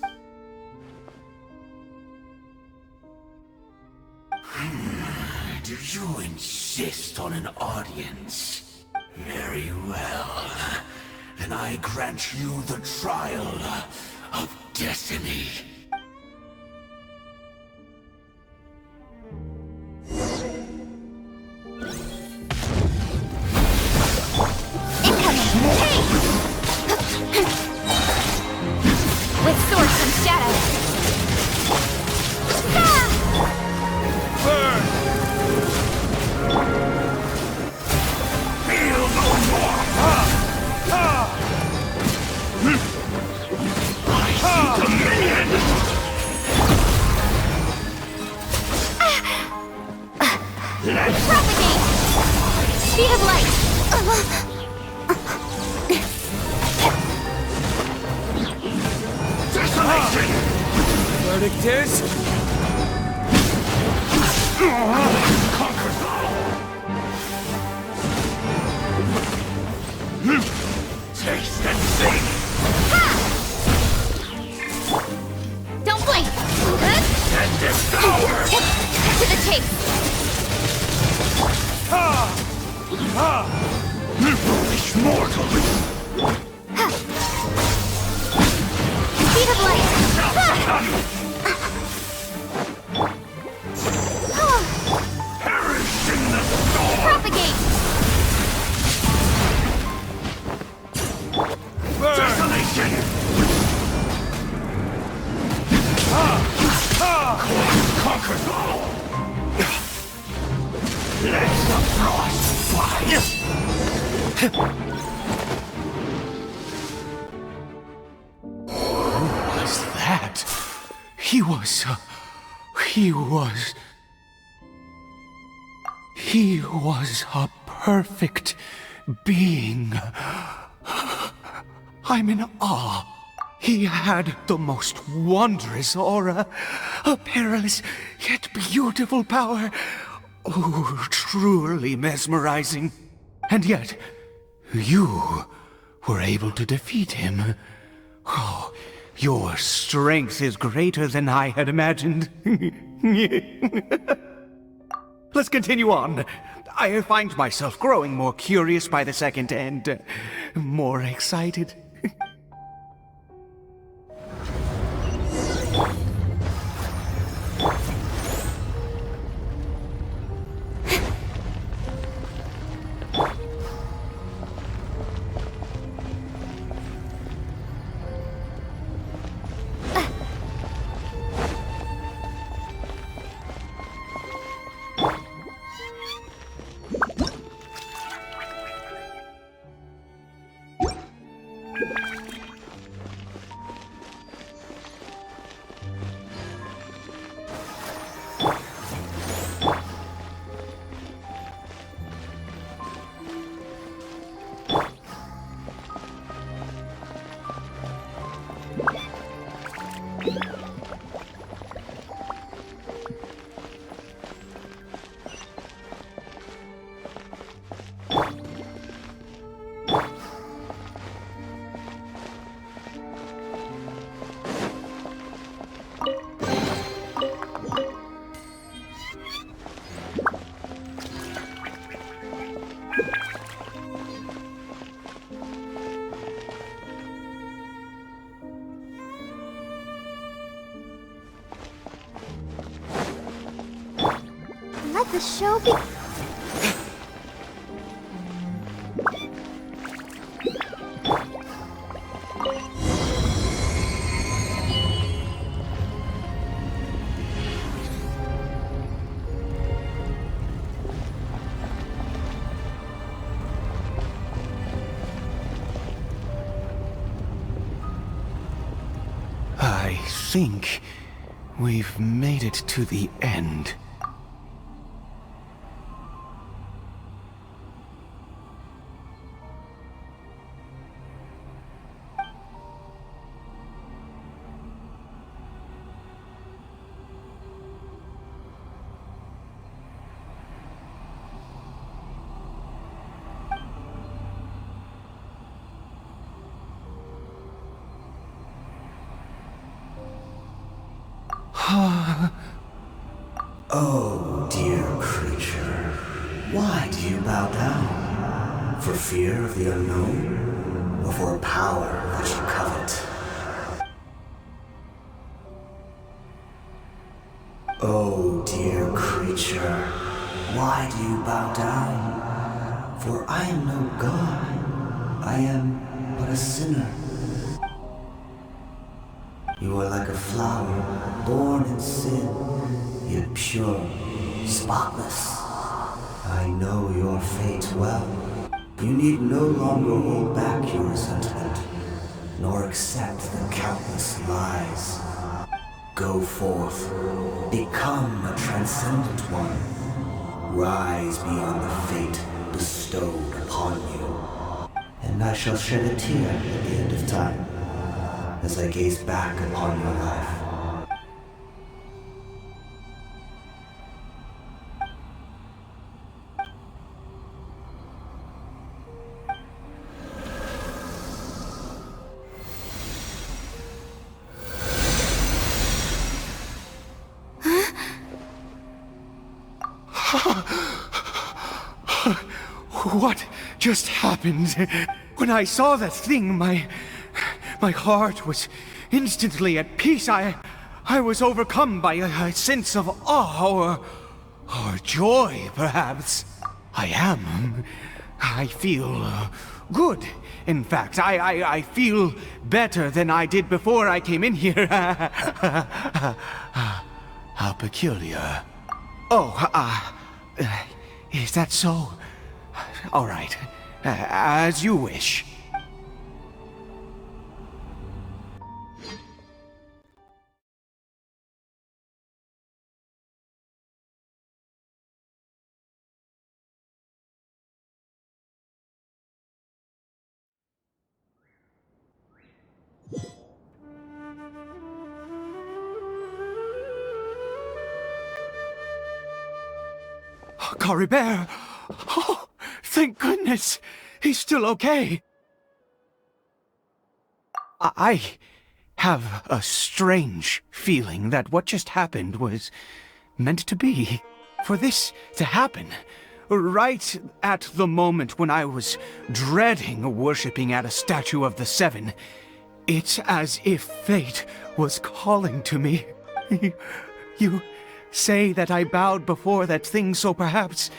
Do you insist on an audience? Very well. Then I grant you the trial of destiny. With swords and shadows. Burn! Feel no more! I see dominion! Let's Propagate! Speed of light! desolation! Verdict is... Conquers all! Taste and see! Don't blink! And devour! To the chase! Foolish mortal! Speed of light! is that? He was a perfect being. I'm in awe. He had the most wondrous aura, a perilous yet beautiful power. Oh, truly mesmerizing. And yet, you were able to defeat him. Oh, your strength is greater than I had imagined. Let's continue on. I find myself growing more curious by the second and more excited. Let the show be. I think we've made it to the end. Oh, dear creature, why do you bow down? For fear of the unknown? Or for a power that you covet? Oh, dear creature, why do you bow down? For I am no god, I am but a sinner. You are like a flower, born in sin, yet pure, spotless. I know your fate well. You need no longer hold back your resentment, nor accept the countless lies. Go forth, become a transcendent one. Rise beyond the fate bestowed upon you. And I shall shed a tear at the end of time, as I gaze back upon your life. What just happened? When I saw that thing, my heart was instantly at peace. I was overcome by a sense of awe or joy, perhaps. I feel good. In fact, I feel better than I did before I came in here. How peculiar. Oh, is that so? All right, as you wish. Caribert! Oh, thank goodness! He's still okay! I have a strange feeling that what just happened was meant to be. For this to happen, right at the moment when I was dreading worshipping at a statue of the Seven, it's as if fate was calling to me. You say that I bowed before that thing, so perhaps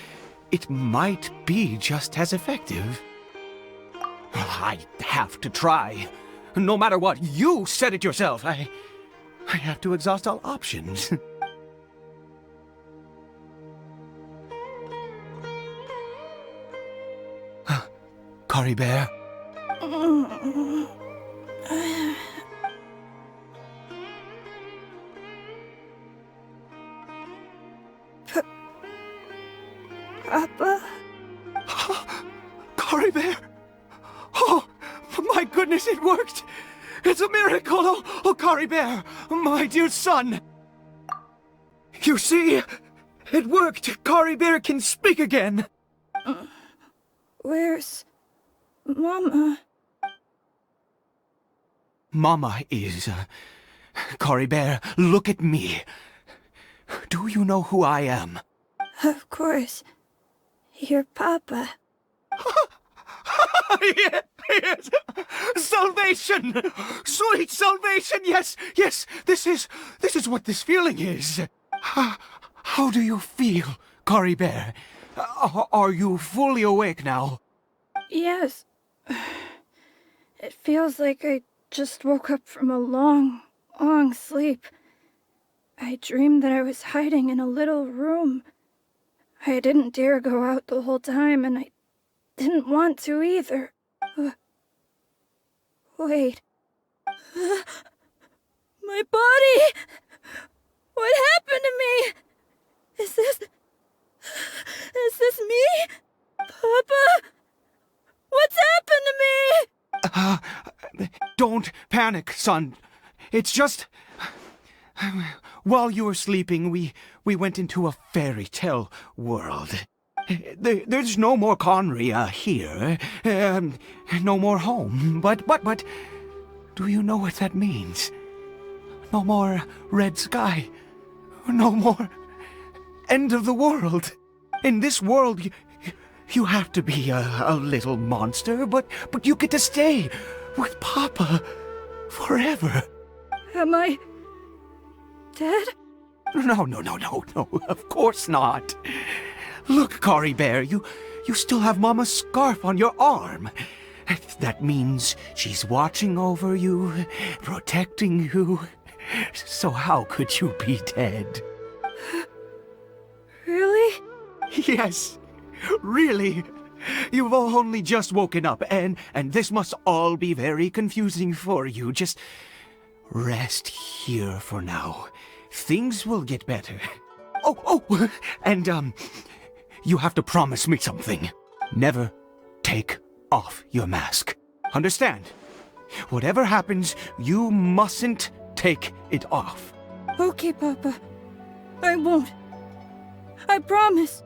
it might be just as effective. I have to try. No matter what, you said it yourself. I have to exhaust all options. Caribert? Papa? Caribert! Oh, my goodness, it worked! It's a miracle! Oh, Caribert, my dear son! You see, it worked! Caribert can speak again! Where's Mama? Mama is... Caribert, look at me. Do you know who I am? Of course. Your Papa. Yes! Salvation! Sweet salvation! Yes! Yes! This is what this feeling is. How do you feel, Caribert? Are you fully awake now? Yes. It feels like I just woke up from a long, long sleep. I dreamed that I was hiding in a little room. I didn't dare go out the whole time, and I didn't want to either. Wait. My body! What happened to me? Is this me? Papa? What's happened to me? Don't panic, son. It's just... While you were sleeping, we went into a fairy tale world. There's no more Conria here. No more home. But, do you know what that means? No more red sky. No more end of the world. In this world, you have to be a little monster, but you get to stay with Papa forever. Am I dead? No, of course not. Look, Caribert, you still have Mama's scarf on your arm. That means she's watching over you, protecting you. So how could you be dead? Really? Yes, really. You've only just woken up, and this must all be very confusing for you. Just rest here for now. Things will get better. Oh, and you have to promise me something. Never take off your mask. Understand? Whatever happens, you mustn't take it off. Okay, Papa. I won't. I promise.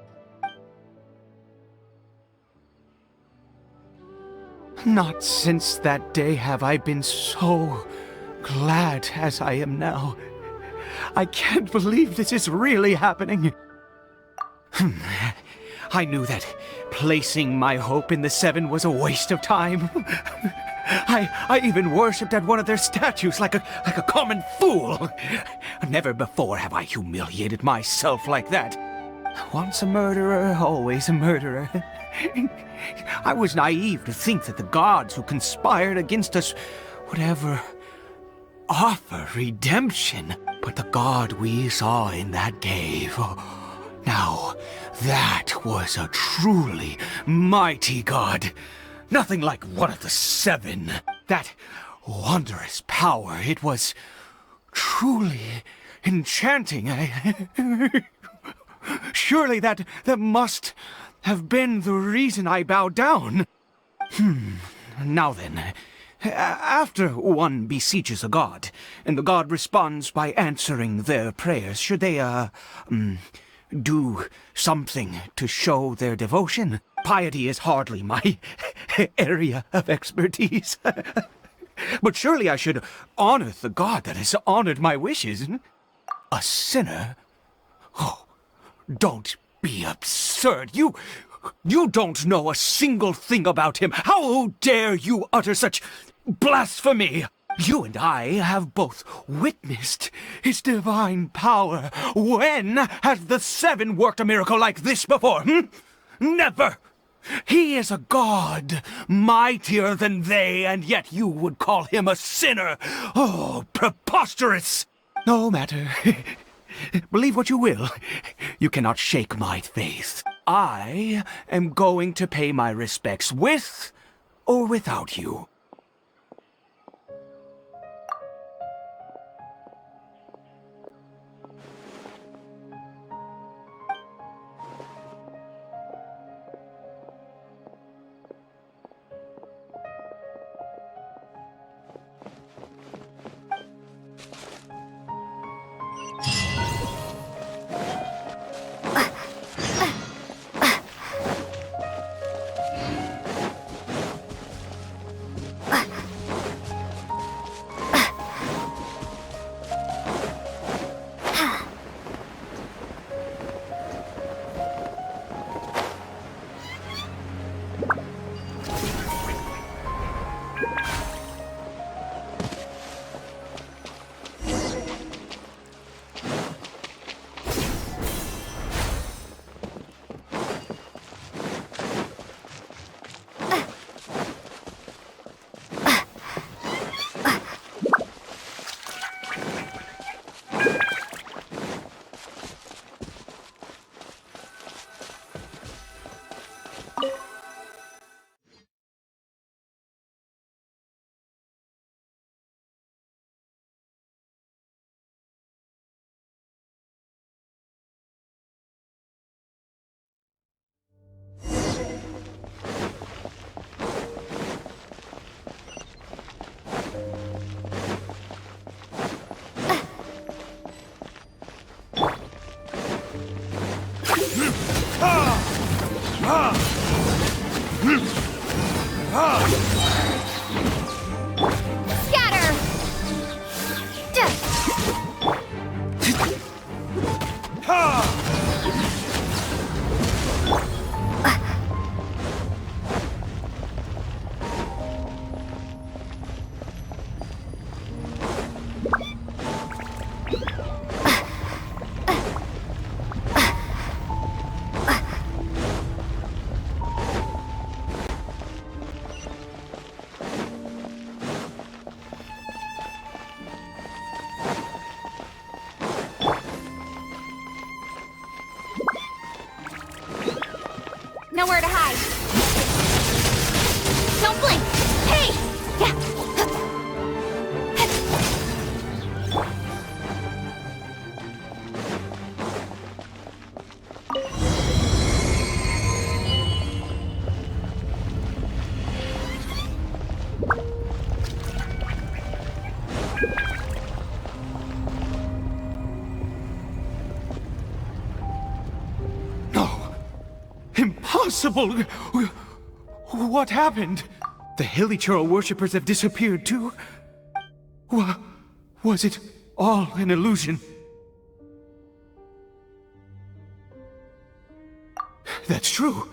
Not since that day have I been so glad as I am now. I can't believe this is really happening. I knew that placing my hope in the Seven was a waste of time. I even worshipped at one of their statues like a common fool. Never before have I humiliated myself like that. Once a murderer, always a murderer. I was naive to think that the gods who conspired against us would ever offer redemption. But the god we saw in that cave, now that was a truly mighty god. Nothing like one of the Seven. That wondrous power, it was truly enchanting. Surely that must have been the reason I bowed down. Now then, after one beseeches a god, and the god responds by answering their prayers, should they, do something to show their devotion. Piety is hardly my area of expertise. But surely I should honor the god that has honored my wishes. A sinner? Oh, don't be absurd. You don't know a single thing about him. How dare you utter such blasphemy? You and I have both witnessed his divine power. When has the Seven worked a miracle like this before? Never! He is a god, mightier than they, and yet you would call him a sinner. Oh, preposterous! No matter. Believe what you will. You cannot shake my faith. I am going to pay my respects with or without you. Scatter! Nowhere to hide. Don't blink. Hey! Impossible! What happened? The Hilichurl worshippers have disappeared too? Was it all an illusion? That's true.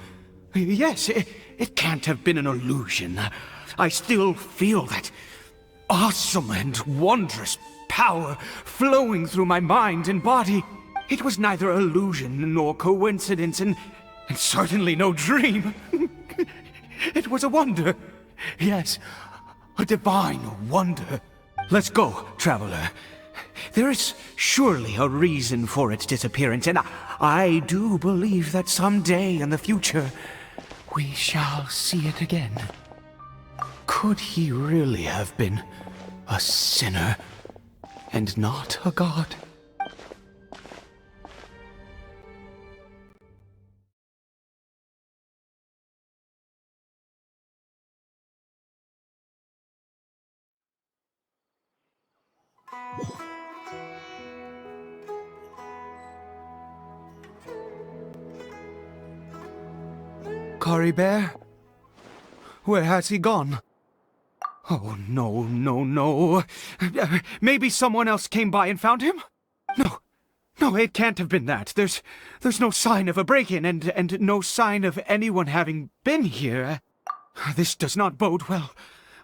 Yes, it can't have been an illusion. I still feel that awesome and wondrous power flowing through my mind and body. It was neither illusion nor coincidence, and certainly no dream. It was a wonder. Yes, a divine wonder. Let's go, traveler. There is surely a reason for its disappearance, and I do believe that someday in the future, we shall see it again. Could he really have been a sinner and not a god? Caribert? Where has he gone? Oh, no, no, no. Maybe someone else came by and found him? No, it can't have been that. There's no sign of a break-in and no sign of anyone having been here. This does not bode well.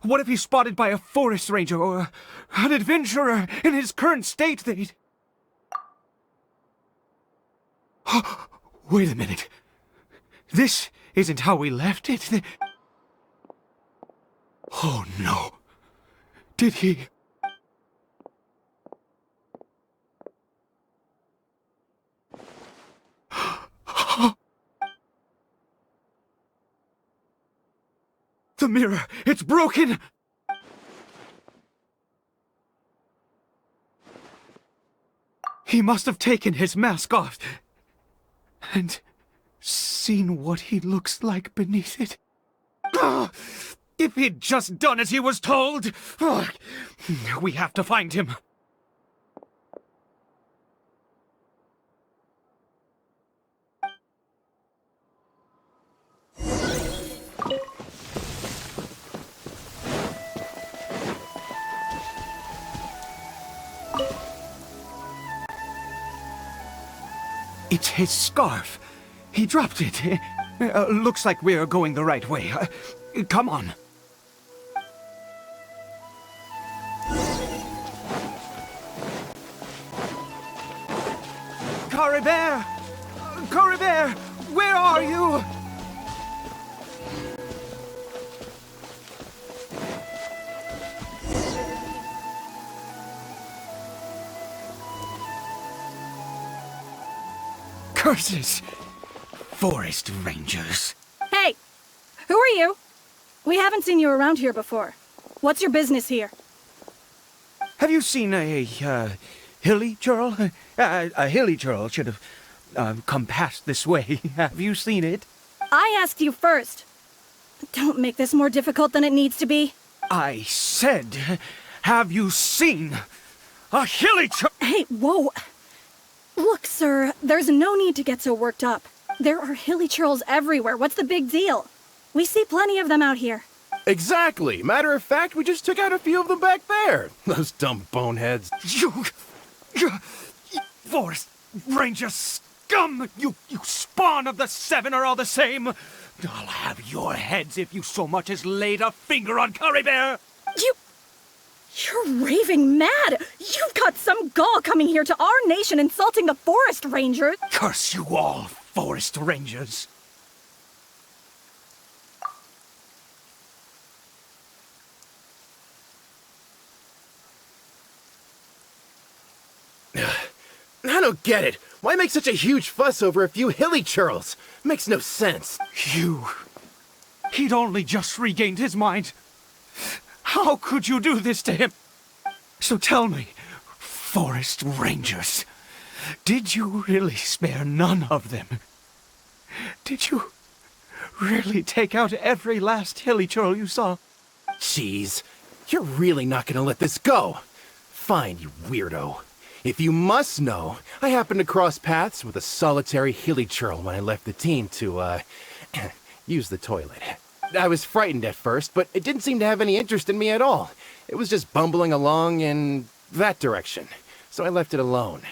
What if he's spotted by a forest ranger or an adventurer in his current state? They'd... Wait a minute. This isn't how we left it. Oh, no. Did he... The mirror! It's broken! He must have taken his mask off and seen what he looks like beneath it. If he'd just done as he was told! We have to find him. It's his scarf. He dropped it. Looks like we're going the right way. Come on. Caribert! Caribert! Where are you? Curses! Forest rangers. Hey! Who are you? We haven't seen you around here before. What's your business here? Have you seen a hilly churl? A hilly churl should have come past this way. Have you seen it? I asked you first. Don't make this more difficult than it needs to be. I said, have you seen a hilly churl? Hey, whoa! Look, sir, there's no need to get so worked up. There are hilly churls everywhere. What's the big deal? We see plenty of them out here. Exactly. Matter of fact, we just took out a few of them back there. Those dumb boneheads. You forest ranger scum! You spawn of the seven are all the same. I'll have your heads if you so much as laid a finger on Caribert. You're raving mad! You've got some gall coming here to our nation insulting the forest rangers! Curse you all, forest rangers! I don't get it. Why make such a huge fuss over a few hilly churls? Makes no sense. He'd only just regained his mind. How could you do this to him? So tell me, forest rangers, did you really spare none of them? Did you really take out every last hilly churl you saw? Jeez, you're really not gonna let this go. Fine, you weirdo. If you must know, I happened to cross paths with a solitary hilly churl when I left the team to, use the toilet. I was frightened at first, but it didn't seem to have any interest in me at all. It was just bumbling along in that direction, so I left it alone.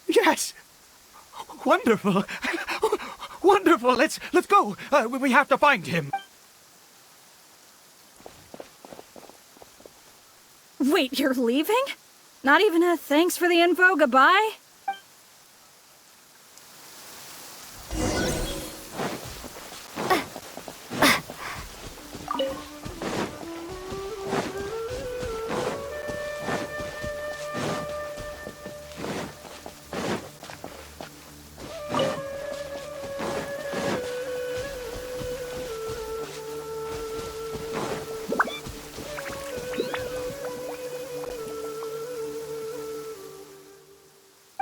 Yes! Wonderful! Wonderful! Let's go! We have to find him! Wait, you're leaving? Not even a thanks for the info, goodbye?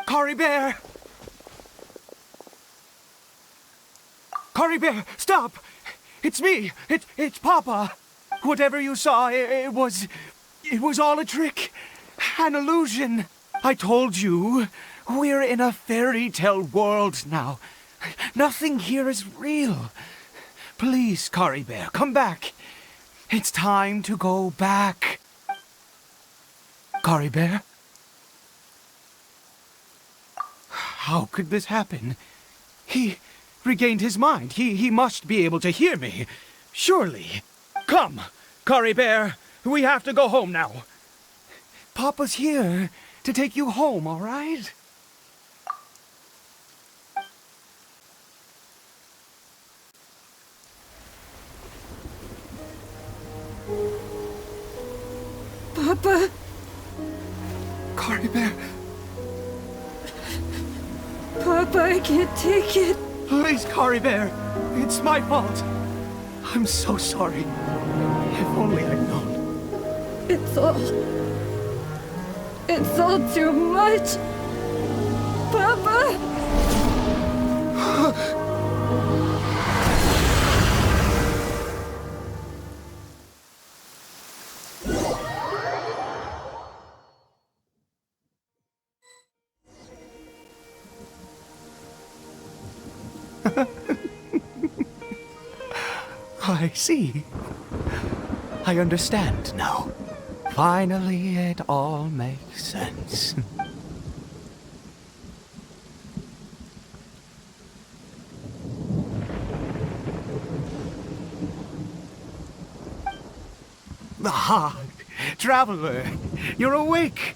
Caribert! Caribert, stop! It's me! It's Papa! Whatever you saw, it was all a trick. An illusion. I told you, we're in a fairy tale world now. Nothing here is real. Please, Caribert, come back. It's time to go back. Caribert? How could this happen? He regained his mind. He must be able to hear me. Surely. Come, Caribert. We have to go home now. Papa's here to take you home, all right? Papa? Caribert. Papa, I can't take it. Please, Caribert. It's my fault. I'm so sorry. If only I'd known. It's all too much. Papa! I see. I understand now. Finally, it all makes sense. Ah, Traveler, you're awake.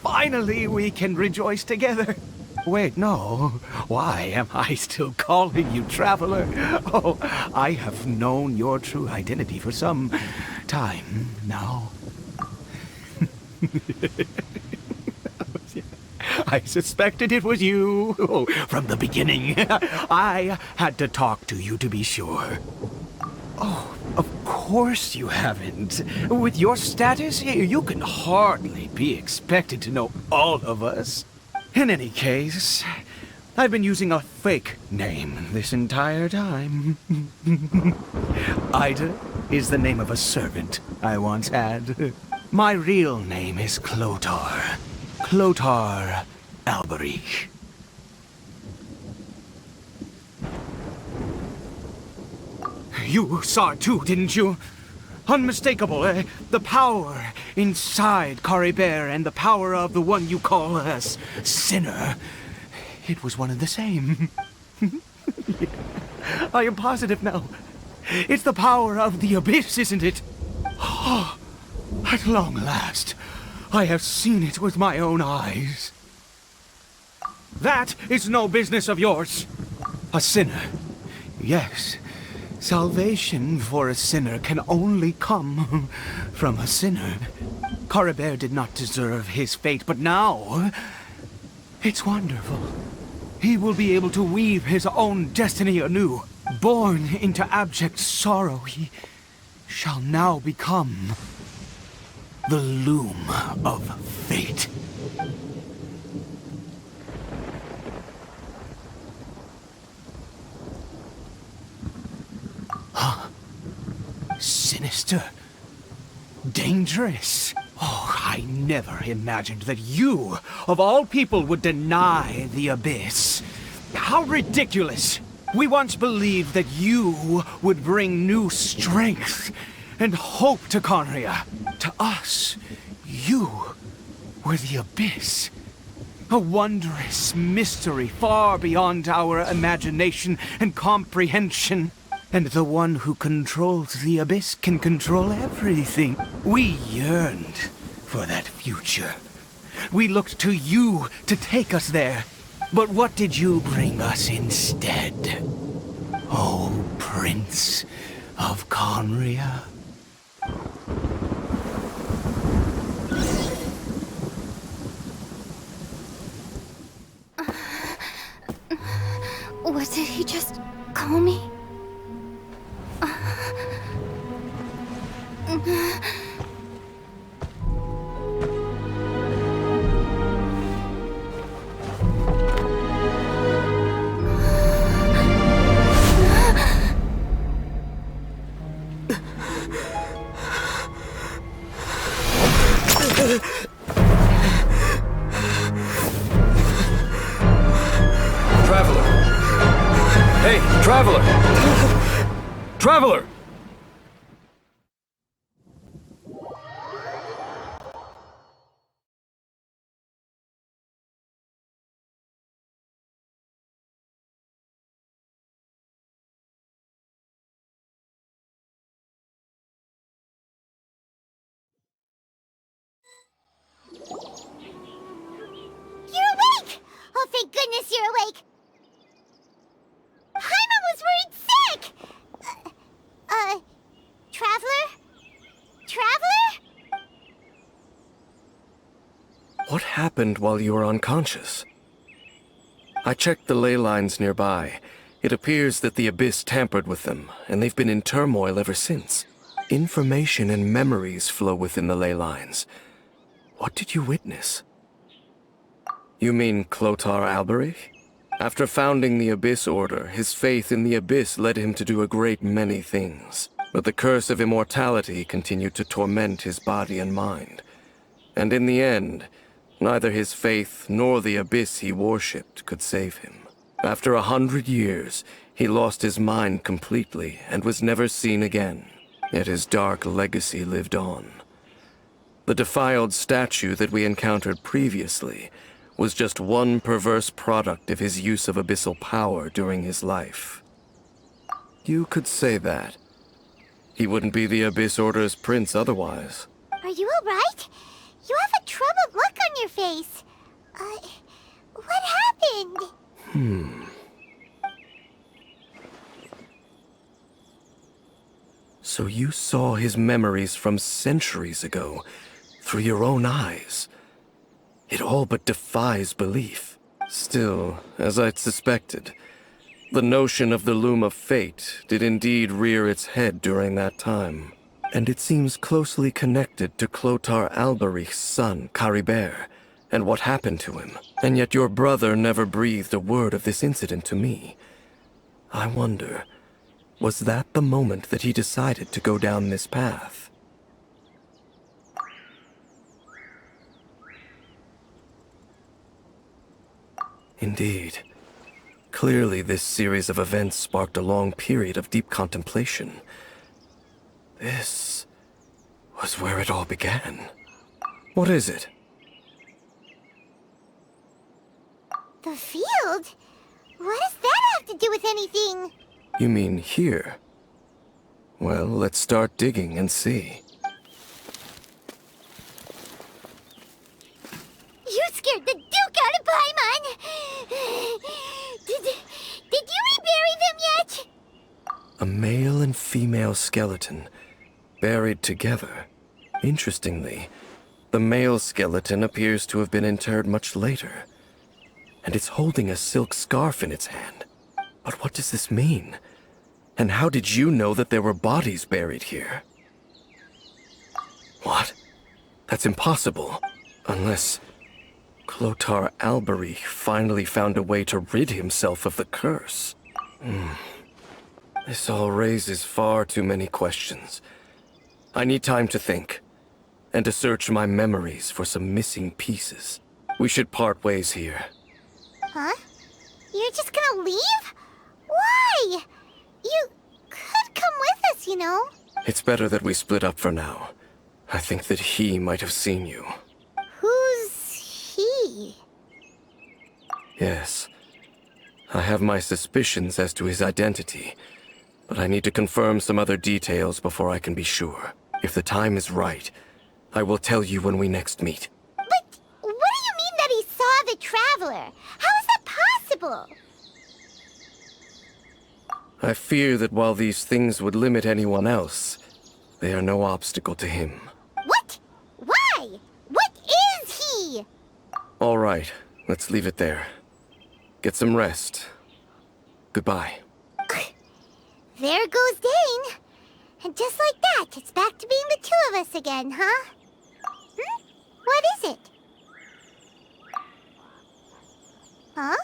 Finally, we can rejoice together. Wait, no. Why am I still calling you Traveler? Oh, I have known your true identity for some time now. I suspected it was you. Oh, from the beginning. I had to talk to you to be sure. Oh, of course you haven't. With your status here, you can hardly be expected to know all of us. In any case, I've been using a fake name this entire time. Ida is the name of a servant I once had. My real name is Clotar. Clotar Alberich. You saw it too, didn't you? Unmistakable, the power inside Caribert and the power of the one you call a sinner. It was one and the same. I am positive now. It's the power of the abyss, isn't it? Oh, at long last, I have seen it with my own eyes. That is no business of yours. A sinner. Yes. Salvation for a sinner can only come from a sinner. Caribert did not deserve his fate, but now it's wonderful. He will be able to weave his own destiny anew. Born into abject sorrow, he shall now become the loom of fate. Sinister. Dangerous. Oh, I never imagined that you, of all people, would deny the abyss. How ridiculous. We once believed that you would bring new strength and hope to Conria. To us, you were the abyss. A wondrous mystery far beyond our imagination and comprehension. And the one who controls the abyss can control everything. We yearned for that future. We looked to you to take us there. But what did you bring us instead? Oh, Prince of Conria. What did he just call me? Traveler! Hey, Traveler! Traveler! You're awake! Oh, thank goodness you're awake! Paimon was worried sick! Traveler? Traveler? What happened while you were unconscious? I checked the ley lines nearby. It appears that the Abyss tampered with them, and they've been in turmoil ever since. Information and memories flow within the ley lines. What did you witness? You mean Clotar Alberich? After founding the Abyss Order, his faith in the Abyss led him to do a great many things. But the curse of immortality continued to torment his body and mind. And in the end, neither his faith nor the Abyss he worshipped could save him. After 100 years, he lost his mind completely and was never seen again. Yet his dark legacy lived on. The defiled statue that we encountered previously was just one perverse product of his use of abyssal power during his life. You could say that. He wouldn't be the Abyss Order's prince otherwise. Are you alright? You have a troubled look on your face. What happened? So you saw his memories from centuries ago through your own eyes. It all but defies belief. Still, as I'd suspected, the notion of the Loom of Fate did indeed rear its head during that time. And it seems closely connected to Clotar Alberich's son, Caribert, and what happened to him. And yet your brother never breathed a word of this incident to me. I wonder, was that the moment that he decided to go down this path? Indeed. Clearly, this series of events sparked a long period of deep contemplation. This was where it all began. What is it? The field? What does that have to do with anything? You mean here? Well, let's start digging and see. You scared the Duke out of Paimon! Did you rebury them yet? A male and female skeleton, buried together. Interestingly, the male skeleton appears to have been interred much later, and it's holding a silk scarf in its hand. But what does this mean? And how did you know that there were bodies buried here? What? That's impossible. Unless Clotar Alberich finally found a way to rid himself of the curse. This all raises far too many questions. I need time to think, and to search my memories for some missing pieces. We should part ways here. Huh? You're just gonna leave? Why? You could come with us, you know. It's better that we split up for now. I think that he might have seen you. Who's he? Yes. I have my suspicions as to his identity, but I need to confirm some other details before I can be sure. If the time is right, I will tell you when we next meet. But what do you mean that he saw the Traveler? How is that possible? I fear that while these things would limit anyone else, they are no obstacle to him. What? Why? What is he? All right, let's leave it there. Get some rest. Goodbye. There goes Dane. And just like that, it's back to being the two of us again, huh? What is it? Huh?